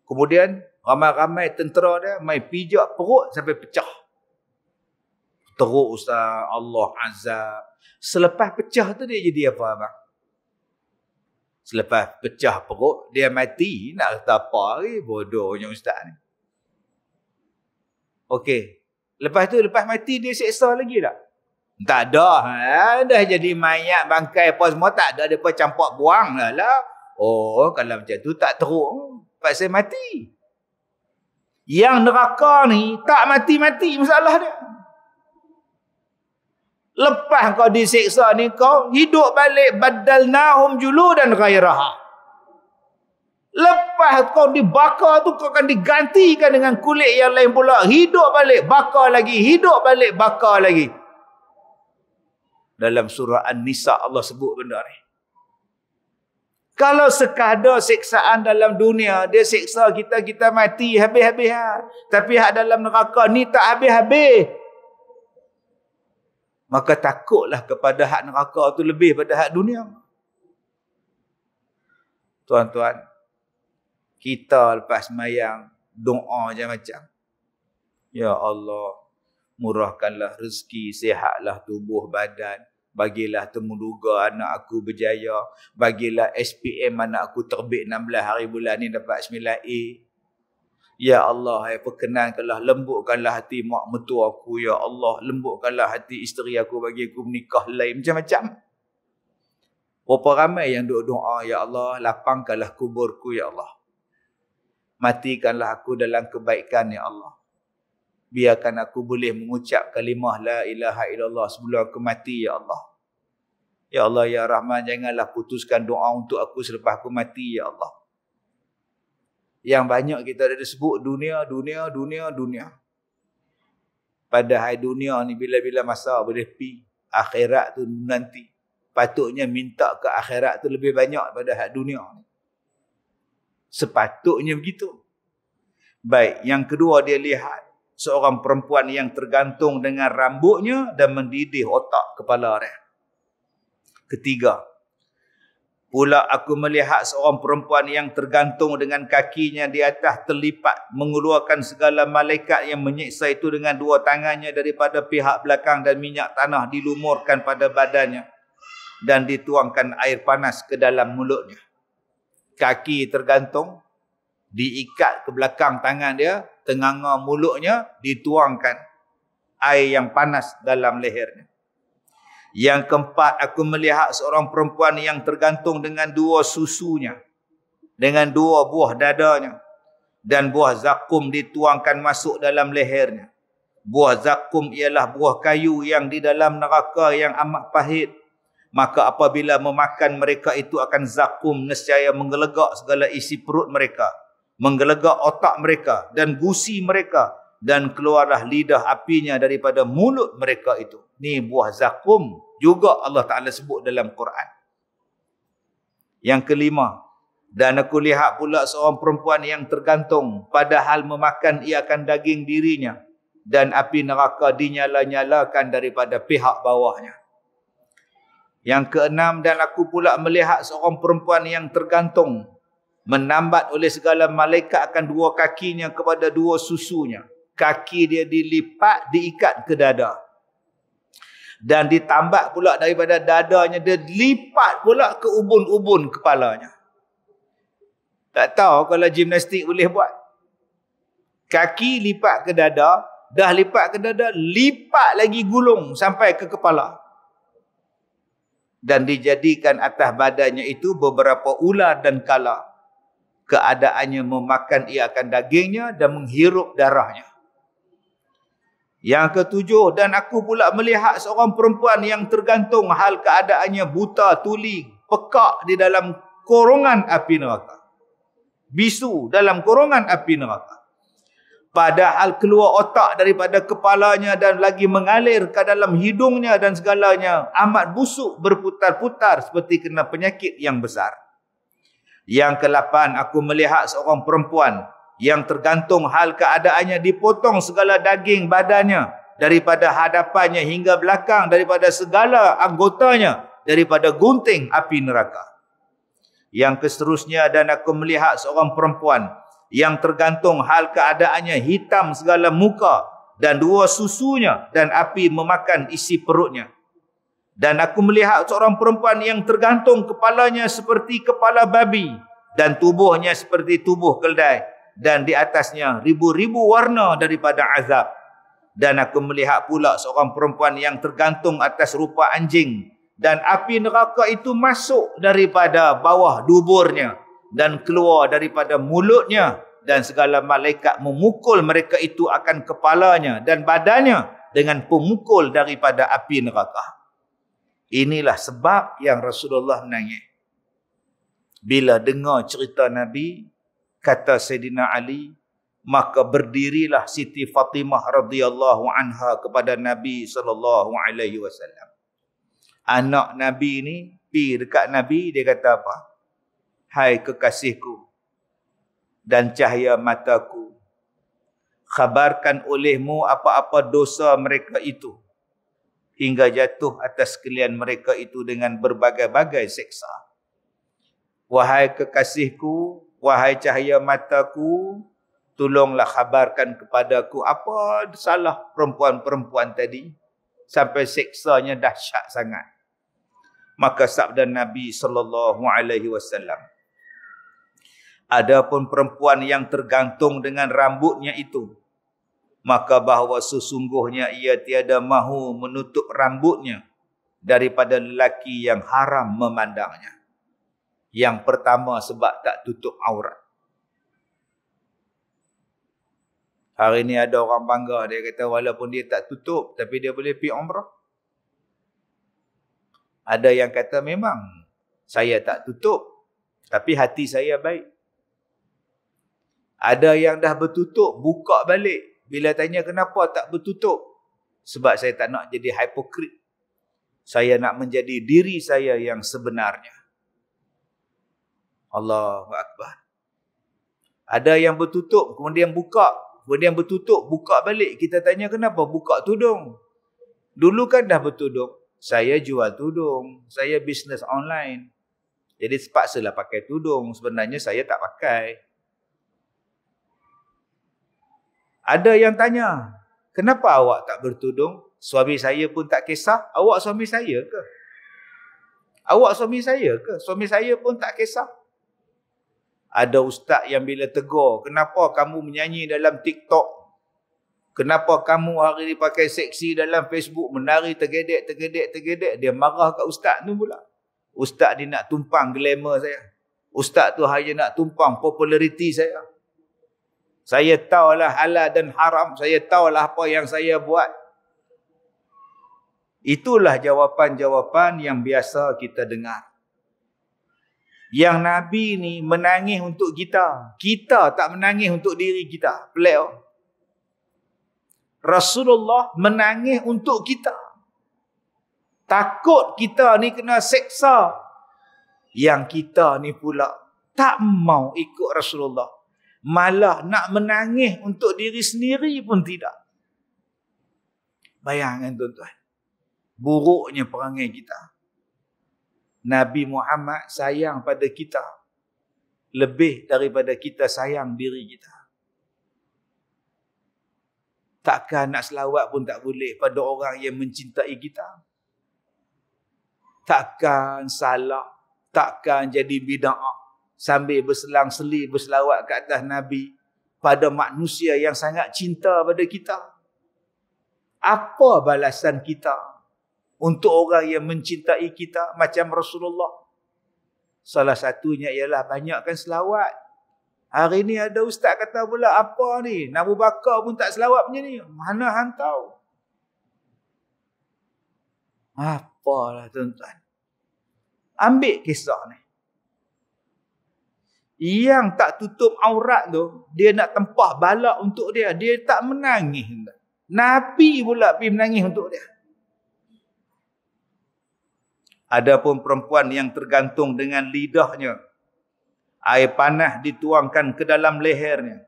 Kemudian ramai-ramai tentera dia mai pijak perut sampai pecah. Teruk ustaz, Allah azab. Selepas pecah tu dia jadi apa abang? Selepas pecah perut, dia mati. Nak kata apa lagi? Bodohnya ustaz ni. Okey. Lepas tu, lepas mati dia seksa lagi tak? Tak ada. Dah jadi mayat, bangkai apa semua tak ada. Dia pun campak buang lah. Oh, kalau macam tu tak teruk. Pasal mati. Yang neraka ni tak mati-mati masalah dia. Lepas kau disiksa ni, kau hidup balik, badalnahum juludan ghairaha. Lepas kau dibakar tu, kau akan digantikan dengan kulit yang lain pula. Hidup balik, bakar lagi. Hidup balik, bakar lagi. Dalam surah An-Nisa Allah sebut benda ni. Kalau sekadar siksaan dalam dunia, dia siksa kita, kita mati habis-habis. Tapi hak dalam neraka ni tak habis-habis. Maka takutlah kepada hak neraka tu lebih pada hak dunia. Tuan-tuan, kita lepas semayang doa macam-macam. Ya Allah, murahkanlah rezeki, sihatlah tubuh badan, bagilah temuduga anak aku berjaya, bagilah SPM anak aku terbit 16 hari bulan ni dapat 9A. Ya Allah, perkenankanlah, lembutkanlah hati mak mertua aku. Ya Allah, lembutkanlah hati isteri aku bagi aku menikah lain. Macam-macam. Berapa ramai yang duk doa, Ya Allah, lapangkanlah kuburku, Ya Allah. Matikanlah aku dalam kebaikan, Ya Allah. Biarkan aku boleh mengucap kalimah la ilaha illallah sebelum aku mati, Ya Allah. Ya Allah, Ya Rahman, janganlah putuskan doa untuk aku selepas aku mati, Ya Allah. Yang banyak kita ada sebut dunia. Padahal dunia ni bila-bila masa boleh pi. Akhirat tu nanti. Patutnya minta ke akhirat tu lebih banyak pada hak dunia ni. Sepatutnya begitu. Baik, yang kedua dia lihat seorang perempuan yang tergantung dengan rambutnya dan mendidih otak kepala dia. Ketiga, pula aku melihat seorang perempuan yang tergantung dengan kakinya di atas terlipat, mengeluarkan segala malaikat yang menyiksa itu dengan dua tangannya daripada pihak belakang, dan minyak tanah dilumurkan pada badannya dan dituangkan air panas ke dalam mulutnya. Kaki tergantung, diikat ke belakang tangan dia, tenganga mulutnya, dituangkan air yang panas dalam lehernya. Yang keempat, aku melihat seorang perempuan yang tergantung dengan dua susunya, dengan dua buah dadanya, dan buah zakum dituangkan masuk dalam lehernya. Buah zakum ialah buah kayu yang di dalam neraka yang amat pahit. Maka apabila memakan mereka itu akan zakum, nescaya menggelegak segala isi perut mereka, menggelegak otak mereka dan gusi mereka, dan keluarlah lidah apinya daripada mulut mereka itu. Ni buah zakum juga Allah Ta'ala sebut dalam Quran. Yang kelima, dan aku lihat pula seorang perempuan yang tergantung, padahal memakan ia akan daging dirinya, dan api neraka dinyala-nyalakan daripada pihak bawahnya. Yang keenam, dan aku pula melihat seorang perempuan yang tergantung, menambat oleh segala malaikat akan dua kakinya kepada dua susunya. Kaki dia dilipat, diikat ke dada. Dan ditambat pula daripada dadanya, dia lipat pula ke ubun-ubun kepalanya. Tak tahu kalau gimnastik boleh buat. Kaki lipat ke dada, dah lipat ke dada, lipat lagi gulung sampai ke kepala. Dan dijadikan atas badannya itu beberapa ular dan kala. Keadaannya memakan ia akan dagingnya dan menghirup darahnya. Yang ketujuh, dan aku pula melihat seorang perempuan yang tergantung, hal keadaannya buta tuli, pekak di dalam korongan api neraka. Bisu dalam korongan api neraka. Padahal keluar otak daripada kepalanya dan lagi mengalir ke dalam hidungnya dan segalanya. Amat busuk, berputar-putar seperti kena penyakit yang besar. Yang ke-8, aku melihat seorang perempuan yang tergantung, hal keadaannya dipotong segala daging badannya, daripada hadapannya hingga belakang, daripada segala anggotanya, daripada gunting api neraka. Yang keseterusnya, dan aku melihat seorang perempuan yang tergantung, hal keadaannya hitam segala muka dan dua susunya, dan api memakan isi perutnya. Dan aku melihat seorang perempuan yang tergantung, kepalanya seperti kepala babi dan tubuhnya seperti tubuh keldai, dan di atasnya ribu-ribu warna daripada azab. Dan aku melihat pula seorang perempuan yang tergantung atas rupa anjing, dan api neraka itu masuk daripada bawah duburnya dan keluar daripada mulutnya, dan segala malaikat memukul mereka itu akan kepalanya dan badannya dengan pemukul daripada api neraka. Inilah sebab yang Rasulullah menangis. Bila dengar cerita Nabi, kata Sayyidina Ali, maka berdirilah Siti Fatimah radhiyallahu anha kepada Nabi SAW. Anak Nabi ni pi dekat Nabi, dia kata apa? Hai kekasihku dan cahaya mataku, khabarkan olehmu apa-apa dosa mereka itu, hingga jatuh atas sekalian mereka itu dengan berbagai-bagai seksa. Wahai kekasihku, wahai cahaya mataku, tolonglah khabarkan kepadaku apa salah perempuan-perempuan tadi sampai seksanya dahsyat sangat. Maka sabda Nabi SAW, adapun perempuan yang tergantung dengan rambutnya itu, maka bahawa sesungguhnya ia tiada mahu menutup rambutnya daripada lelaki yang haram memandangnya. Yang pertama sebab tak tutup aurat. Hari ni ada orang bangga, dia kata walaupun dia tak tutup, tapi dia boleh pergi umrah. Ada yang kata memang saya tak tutup, tapi hati saya baik. Ada yang dah bertutup, buka balik. Bila tanya kenapa tak bertutup? Sebab saya tak nak jadi hipokrit. Saya nak menjadi diri saya yang sebenarnya. Allahu Akbar. Ada yang bertutup, kemudian buka. Kemudian bertutup, buka balik. Kita tanya kenapa buka tudung? Dulu kan dah bertudung. Saya jual tudung. Saya bisnes online. Jadi terpaksalah pakai tudung. Sebenarnya saya tak pakai. Ada yang tanya, kenapa awak tak bertudung? Suami saya pun tak kisah. Awak suami saya ke? Awak suami saya ke? Suami saya pun tak kisah. Ada ustaz yang bila tegur, kenapa kamu menyanyi dalam TikTok? Kenapa kamu hari ini pakai seksi dalam Facebook, menari tergedek. Dia marah kat ustaz tu pula. Ustaz ni nak tumpang glamour saya. Ustaz tu hanya nak tumpang populariti saya. Saya tahulah halal dan haram. Saya tahulah apa yang saya buat. Itulah jawapan-jawapan yang biasa kita dengar. Yang Nabi ni menangis untuk kita. Kita tak menangis untuk diri kita. Pelik. Rasulullah menangis untuk kita. Takut kita ni kena seksa. Yang kita ni pula tak mau ikut Rasulullah. Malah nak menangis untuk diri sendiri pun tidak. Bayangkan tuan-tuan. Buruknya perangai kita. Nabi Muhammad sayang pada kita lebih daripada kita sayang diri kita. Takkan nak selawat pun tak boleh pada orang yang mencintai kita. Takkan salah, takkan jadi bid'ah sambil berselang-seli berselawat ke atas Nabi pada manusia yang sangat cinta pada kita. Apa balasan kita untuk orang yang mencintai kita macam Rasulullah? Salah satunya ialah banyakkan selawat. Hari ni ada ustaz kata pula, apa ni? Abu Bakar pun tak selawat macam ni. Mana hang tahu? Apalah tuan-tuan. Ambil kisah ni. Yang tak tutup aurat tu, dia nak tempah balak untuk dia. Dia tak menangis. Nabi pula pergi menangis untuk dia. Adapun perempuan yang tergantung dengan lidahnya, air panas dituangkan ke dalam lehernya,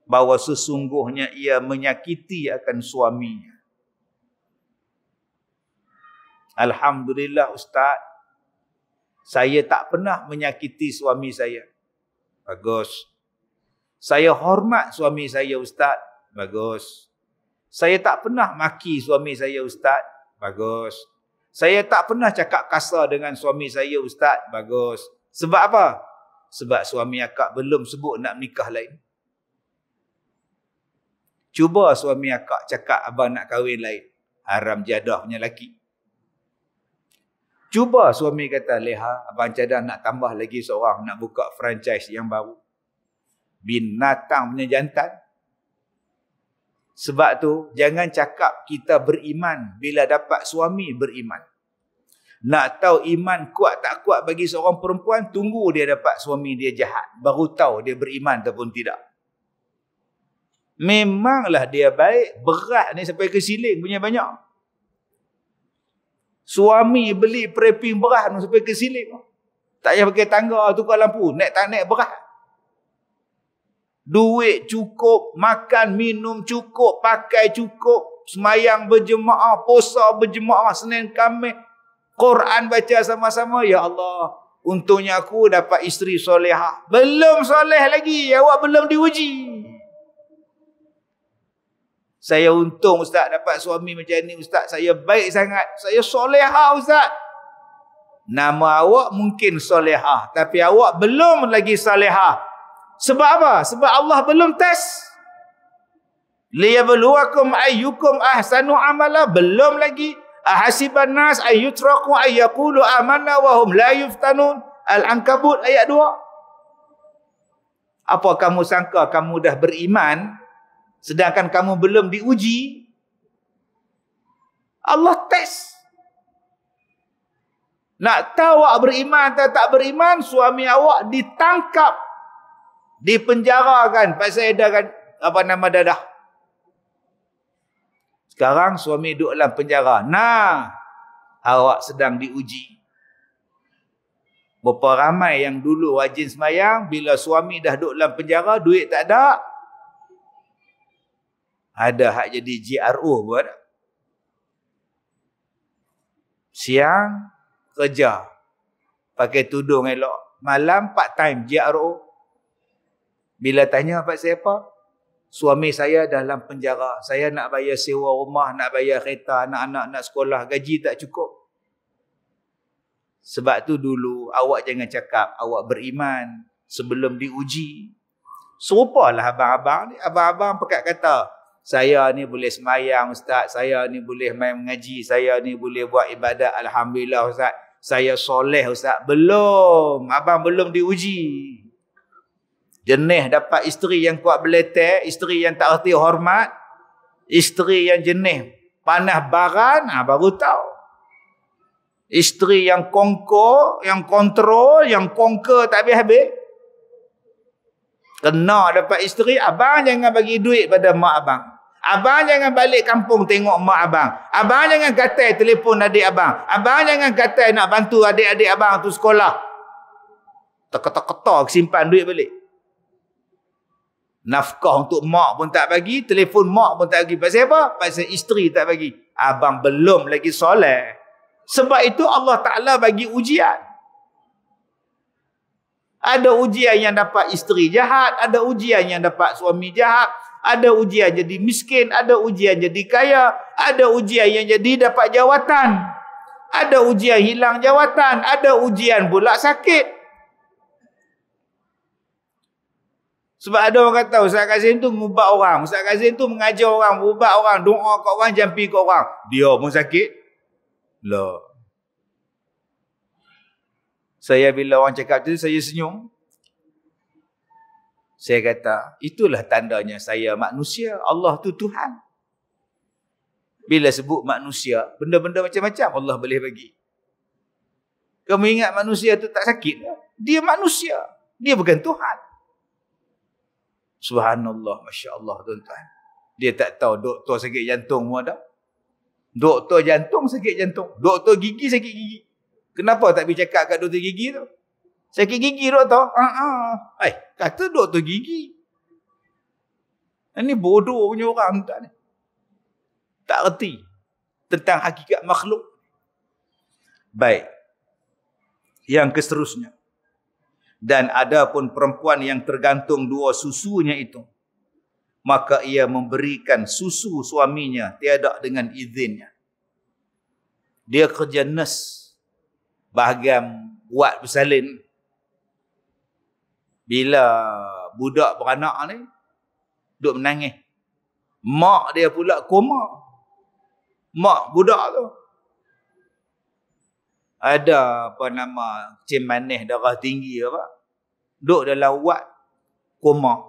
bahawa sesungguhnya ia menyakiti akan suaminya. Alhamdulillah ustaz, saya tak pernah menyakiti suami saya. Bagus. Saya hormat suami saya ustaz. Bagus. Saya tak pernah maki suami saya ustaz. Bagus. Saya tak pernah cakap kasar dengan suami saya ustaz. Bagus. Sebab apa? Sebab suami akak belum sebut nak nikah lain. Cuba suami akak cakap abang nak kahwin lain. Haram jadah punya lelaki. Cuba suami kata, Leha, abang cadang nak tambah lagi seorang, nak buka franchise yang baru. Binatang punya jantan. Sebab tu, jangan cakap kita beriman bila dapat suami beriman. Nak tahu iman kuat tak kuat bagi seorang perempuan, tunggu dia dapat suami dia jahat. Baru tahu dia beriman ataupun tidak. Memanglah dia baik, berat ni sampai ke siling punya banyak. Suami beli prepping berat ni sampai ke siling. Tak payah pakai tangga, tukar lampu, naik tak naik berat. Duit cukup, makan minum cukup, pakai cukup, semayang berjemaah, puasa berjemaah, Senin Khamis, Quran baca sama-sama. Ya Allah, untungnya aku dapat isteri solehah. Belum soleh lagi, awak belum diuji. Saya untung ustaz dapat suami macam ni ustaz. Saya baik sangat. Saya solehah ustaz. Nama awak mungkin solehah, tapi awak belum lagi solehah. Sebab apa? Sebab Allah belum test. Liyabluwakum ayyukum ahsanu amala. Belum lagi. Ahasiban nas ayyutraku ayyaqulu amanna wa hum la yuftanun. Al-Ankabut ayat 2. Apa kamu sangka kamu dah beriman sedangkan kamu belum diuji? Allah test. Nak tahu awak beriman atau tak beriman, suami awak ditangkap, dipenjarakan pasal edarkan dadah. Sekarang suami duduk dalam penjara. Nah, awak sedang diuji. Berapa ramai yang dulu rajin sembahyang, bila suami dah duduk dalam penjara, duit tak ada. Ada hak jadi GRO buat. Siang kerja, pakai tudung elok. Malam part time GRO. Bila tanya pasal apa? Suami saya dalam penjara. Saya nak bayar sewa rumah, nak bayar kereta, anak-anak nak sekolah, gaji tak cukup. Sebab tu dulu awak jangan cakap awak beriman sebelum diuji. Serupalah abang-abang ni. Abang-abang pekat kata, saya ni boleh semayang ustaz, saya ni boleh main mengaji, saya ni boleh buat ibadat, alhamdulillah ustaz. Saya soleh ustaz. Belum. Abang belum diuji. Jenis dapat isteri yang kuat beletek, isteri yang tak erti hormat, isteri yang jenis panah baran, baru tahu. Isteri yang kongko, yang kontrol, yang kongka tak habis-habis. Kena dapat isteri, abang jangan bagi duit pada mak abang. Abang jangan balik kampung tengok mak abang. Abang jangan katai telefon adik abang. Abang jangan katai nak bantu adik-adik abang tu sekolah. Ketak-ketak simpan duit balik. Nafkah untuk mak pun tak bagi, telefon mak pun tak bagi. Pasal apa? Pasal isteri tak bagi. Abang belum lagi soleh. Sebab itu Allah Ta'ala bagi ujian. Ada ujian yang dapat isteri jahat, ada ujian yang dapat suami jahat, ada ujian jadi miskin, ada ujian jadi kaya, ada ujian yang jadi dapat jawatan, ada ujian hilang jawatan, ada ujian pula sakit. Sebab ada orang kata Ustaz Kazim tu mengubat orang, Ustaz Kazim tu mengajar orang, mengubat orang, doa kat orang, jampi kat orang. Dia pun sakit. Lah. Saya bila orang cakap tu saya senyum. Saya kata, itulah tandanya saya manusia, Allah tu Tuhan. Bila sebut manusia, benda-benda macam-macam Allah boleh bagi. Kamu ingat manusia tu tak sakit? Dia manusia. Dia bukan Tuhan. Subhanallah, Masya Allah tuan-tuan. Dia tak tahu doktor sakit jantung pun ada. Doktor jantung sakit jantung. Doktor gigi sakit gigi. Kenapa tak pergi cakap kat doktor gigi tu? Sakit gigi doktor? Kata doktor gigi. Ini bodoh punya orang tuan. Tak erti tentang hakikat makhluk. Baik. Yang seterusnya. Dan ada pun perempuan yang tergantung dua susunya itu, maka ia memberikan susu suaminya tiada dengan izinnya. Dia kerja nurse, bahagian buat bersalin. Bila budak beranak ni duk menangis, mak dia pula koma. Mak budak tu ada kencing manis, darah tinggi apa, duk dalam wad koma.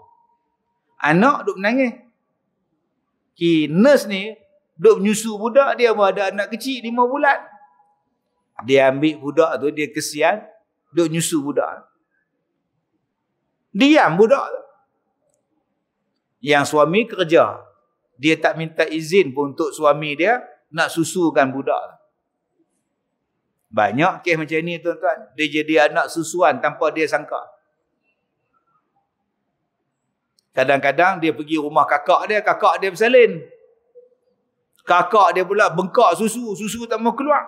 Anak duk menangis. Nurse ni duk menyusu budak, dia pun ada anak kecil 5 bulan. Dia ambil budak tu, dia kesian, duk menyusu budak. Diam budak tu. Yang suami kerja, dia tak minta izin pun untuk suami dia nak susukan budak tu. Banyak kes macam ni tuan-tuan. Dia jadi anak susuan tanpa dia sangka. Kadang-kadang dia pergi rumah kakak dia bersalin. Kakak dia pula bengkak susu tak mau keluar.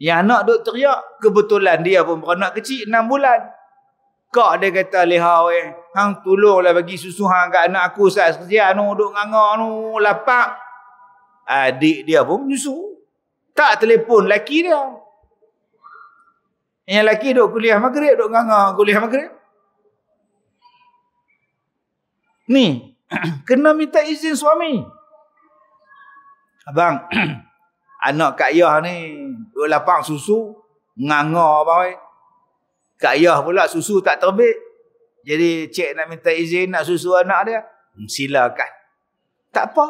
Yang anak duk teriak, kebetulan dia pun beranak kecil 6 bulan. Kak dia kata, "Lihau hang tolonglah bagi susu hang kat anak aku Ustaz. Kesian duk nganga lapak." Adik dia pun menyusu. Tak telefon laki dia. Yang laki duk kuliah maghrib, duk nganga kuliah maghrib. Ni, kena minta izin suami. Abang, anak Kak Yah ni duk lapang susu, nganga abang. Kak Yah pula susu tak terbit. Jadi cik nak minta izin nak susu anak dia. Silakan. Tak apa.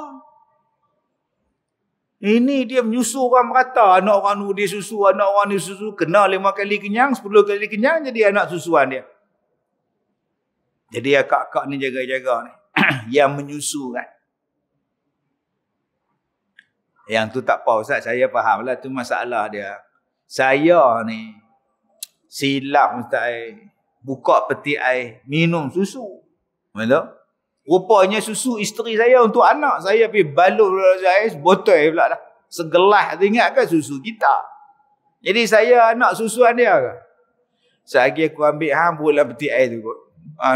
Ini dia menyusu orang merata. Anak orang ni dia susu, anak orang ni susu. Kena 5 kali kenyang, 10 kali kenyang, jadi anak susuan dia. Jadi akak-akak ni jaga-jaga ni. Yang menyusu kan. Yang tu tak apa Ustaz, saya faham lah tu masalah dia. Saya ni silap Ustaz buka peti air, minum susu. Betul? Rupanya susu isteri saya untuk anak. Saya pergi balut air botol pula dah. Segelas tu ingat kan susu kita. Jadi saya nak susuan dia ke? Sehari aku ambil hang pula peti air tu kot.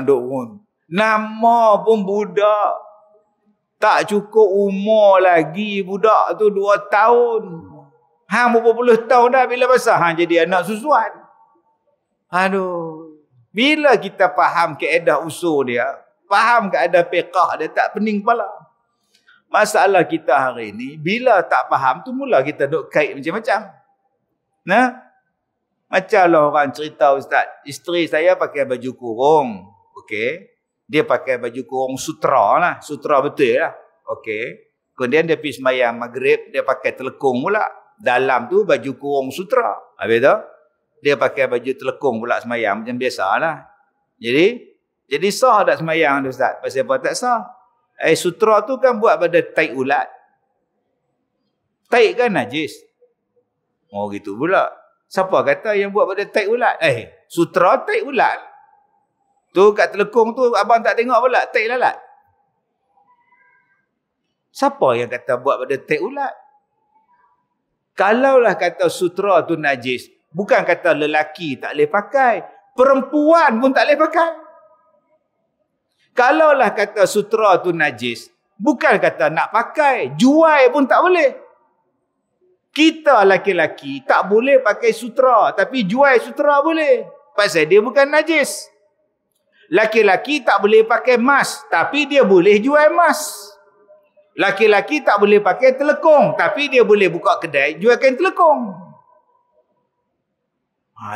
Duk pun. Nama pun budak. Tak cukup umur lagi budak tu 2 tahun. Hang berapa puluh tahun dah bila besar hang jadi anak susuan. Aduh. Bila kita faham kaedah usul dia, faham keadaan fiqh dia, tak pening kepala. Masalah kita hari ni, bila tak faham tu mula kita duk kait macam-macam. Nah? Macam lah orang cerita Ustaz, isteri saya pakai baju kurung. Okey. Dia pakai baju kurung sutra lah. Sutra betul lah. Okey. Kemudian dia pergi sembahyang maghrib, dia pakai telekung pula. Dalam tu baju kurung sutra. Habis tu, dia pakai baju telekung pula sembahyang macam biasa lah. Jadi sah tak sembahyang tu Ustaz? Pasal apa tak sah? Sutra tu kan buat pada taik ulat. Taik kan najis. Oh gitu pula. Siapa kata yang buat pada taik ulat? Sutra taik ulat. Tu kat telekung tu abang tak tengok pula taik lalat. Siapa yang kata buat pada taik ulat? Kalaulah kata sutra tu najis, bukan kata lelaki tak boleh pakai, perempuan pun tak boleh pakai. Kalaulah kata sutra tu najis, bukan kata nak pakai, jual pun tak boleh. Kita laki-laki tak boleh pakai sutra, tapi jual sutra boleh. Pasal dia bukan najis. Laki-laki tak boleh pakai emas, tapi dia boleh jual emas. Laki-laki tak boleh pakai telekung, tapi dia boleh buka kedai jualkan telekung.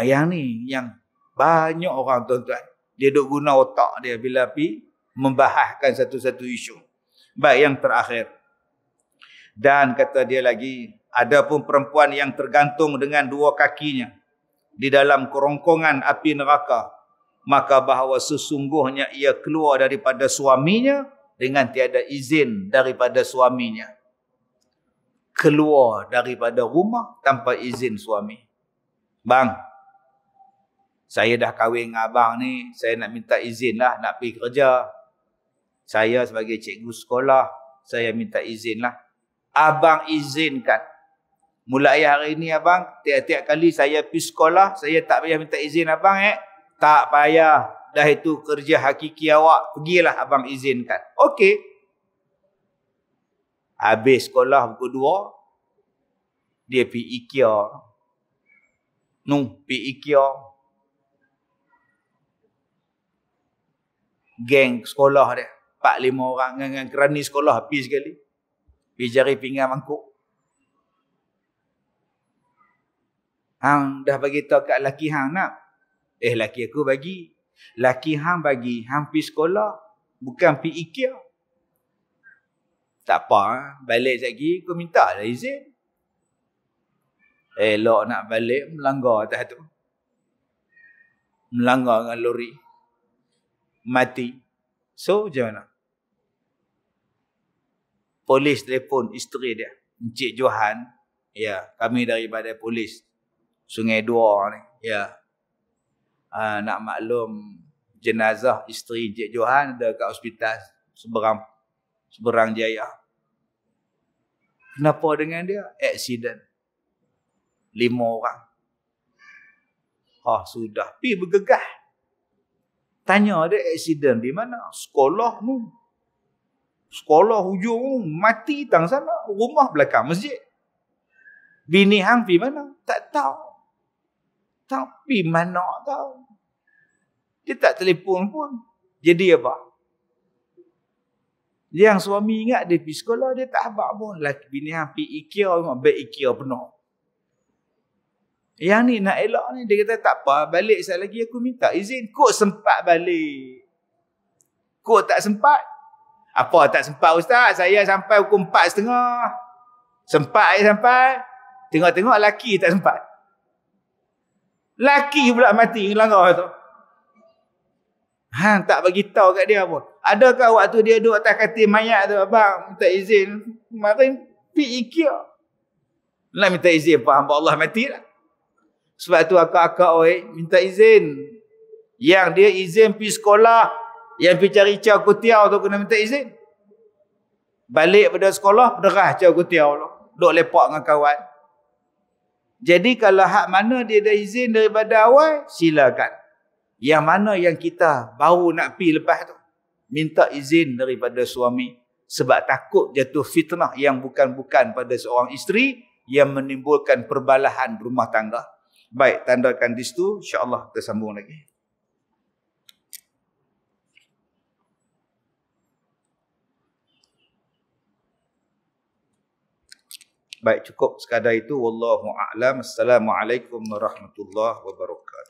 Yang ni, yang banyak orang tuan-tuan, dia duk guna otak dia bila pergi membahaskan satu-satu isu. Baik, yang terakhir. Dan kata dia lagi, ada pun perempuan yang tergantung dengan 2 kakinya di dalam kerongkongan api neraka, maka bahawa sesungguhnya ia keluar daripada suaminya dengan tiada izin daripada suaminya. Keluar daripada rumah tanpa izin suami. Bang, saya dah kahwin dengan abang ni, saya nak minta izin lah nak pergi kerja. Saya sebagai cikgu sekolah, saya minta izin lah. Abang izinkan. Mulai hari ini abang, tiap-tiap kali saya pergi sekolah, saya tak payah minta izin abang Tak payah. Dah itu kerja hakiki awak. Pergilah abang izinkan. Okey. Habis sekolah pukul 2. Dia pergi IKEA. Pergi IKEA. Geng sekolah dia. 4-5 orang dengan kerani sekolah pergi sekali. Pergi jari pinggan mangkuk. Hang dah bagi tahu kat laki hang nak. Laki aku bagi. Laki hang bagi. Hang pergi sekolah. Bukan pergi IKEA. Tak apa. Balik lagi. Kau minta lah izin. Elok nak balik. Melanggar atas tu. Melanggar dengan lori. Mati. So macam mana? Polis telefon isteri dia. Encik Johan. Ya. Kami daripada polis. Sungai Dua ni. Ya. Nak maklum jenazah isteri Encik Johan ada kat hospital Seberang Jaya. Kenapa dengan dia? Aksiden. 5 orang. Sudah. Pergi bergegah. Tanya dia aksiden di mana? Sekolah ni. Sekolah hujung mati tang sana, rumah belakang masjid. Bini hang pi mana? Tak tahu. Tapi mana tahu. Dia tak telefon pun. Jadi apa? Yang suami ingat dia pergi sekolah, dia tak habaq pun. Laki bini hang pergi IKEA, memang beg IKEA penuh. Yang ni nak elak ni, dia kata tak apa, balik sekali lagi aku minta izin. Kok sempat balik? Kok tak sempat? Apa tak sempat ustaz? Saya sampai pukul 4:30. Sempat sampai. Tengok-tengok laki tak sempat. Laki pula mati langgar tu. Hang tak bagi tahu kat dia pun. Adakah waktu dia duduk atas katil mayat tu, abang minta izin kemarin pergi IKEA. Nak minta izin apa? Hamba Allah mati lah. Sebab tu akak-akak minta izin. Yang dia izin pergi sekolah, yang pergi cari caw kutiau tu kena minta izin. Balik pada sekolah, derah caw kutiau tu. Duk lepak dengan kawan. Jadi kalau hak mana dia dah izin daripada awal, silakan. Yang mana yang kita baru nak pergi lepas tu, minta izin daripada suami. Sebab takut jatuh fitnah yang bukan-bukan pada seorang isteri, yang menimbulkan perbalahan rumah tangga. Baik, tandakan di situ. InsyaAllah kita sambung lagi. Baik, cukup sekadar itu. Wallahu a'lam. Assalamualaikum warahmatullahi wabarakatuh.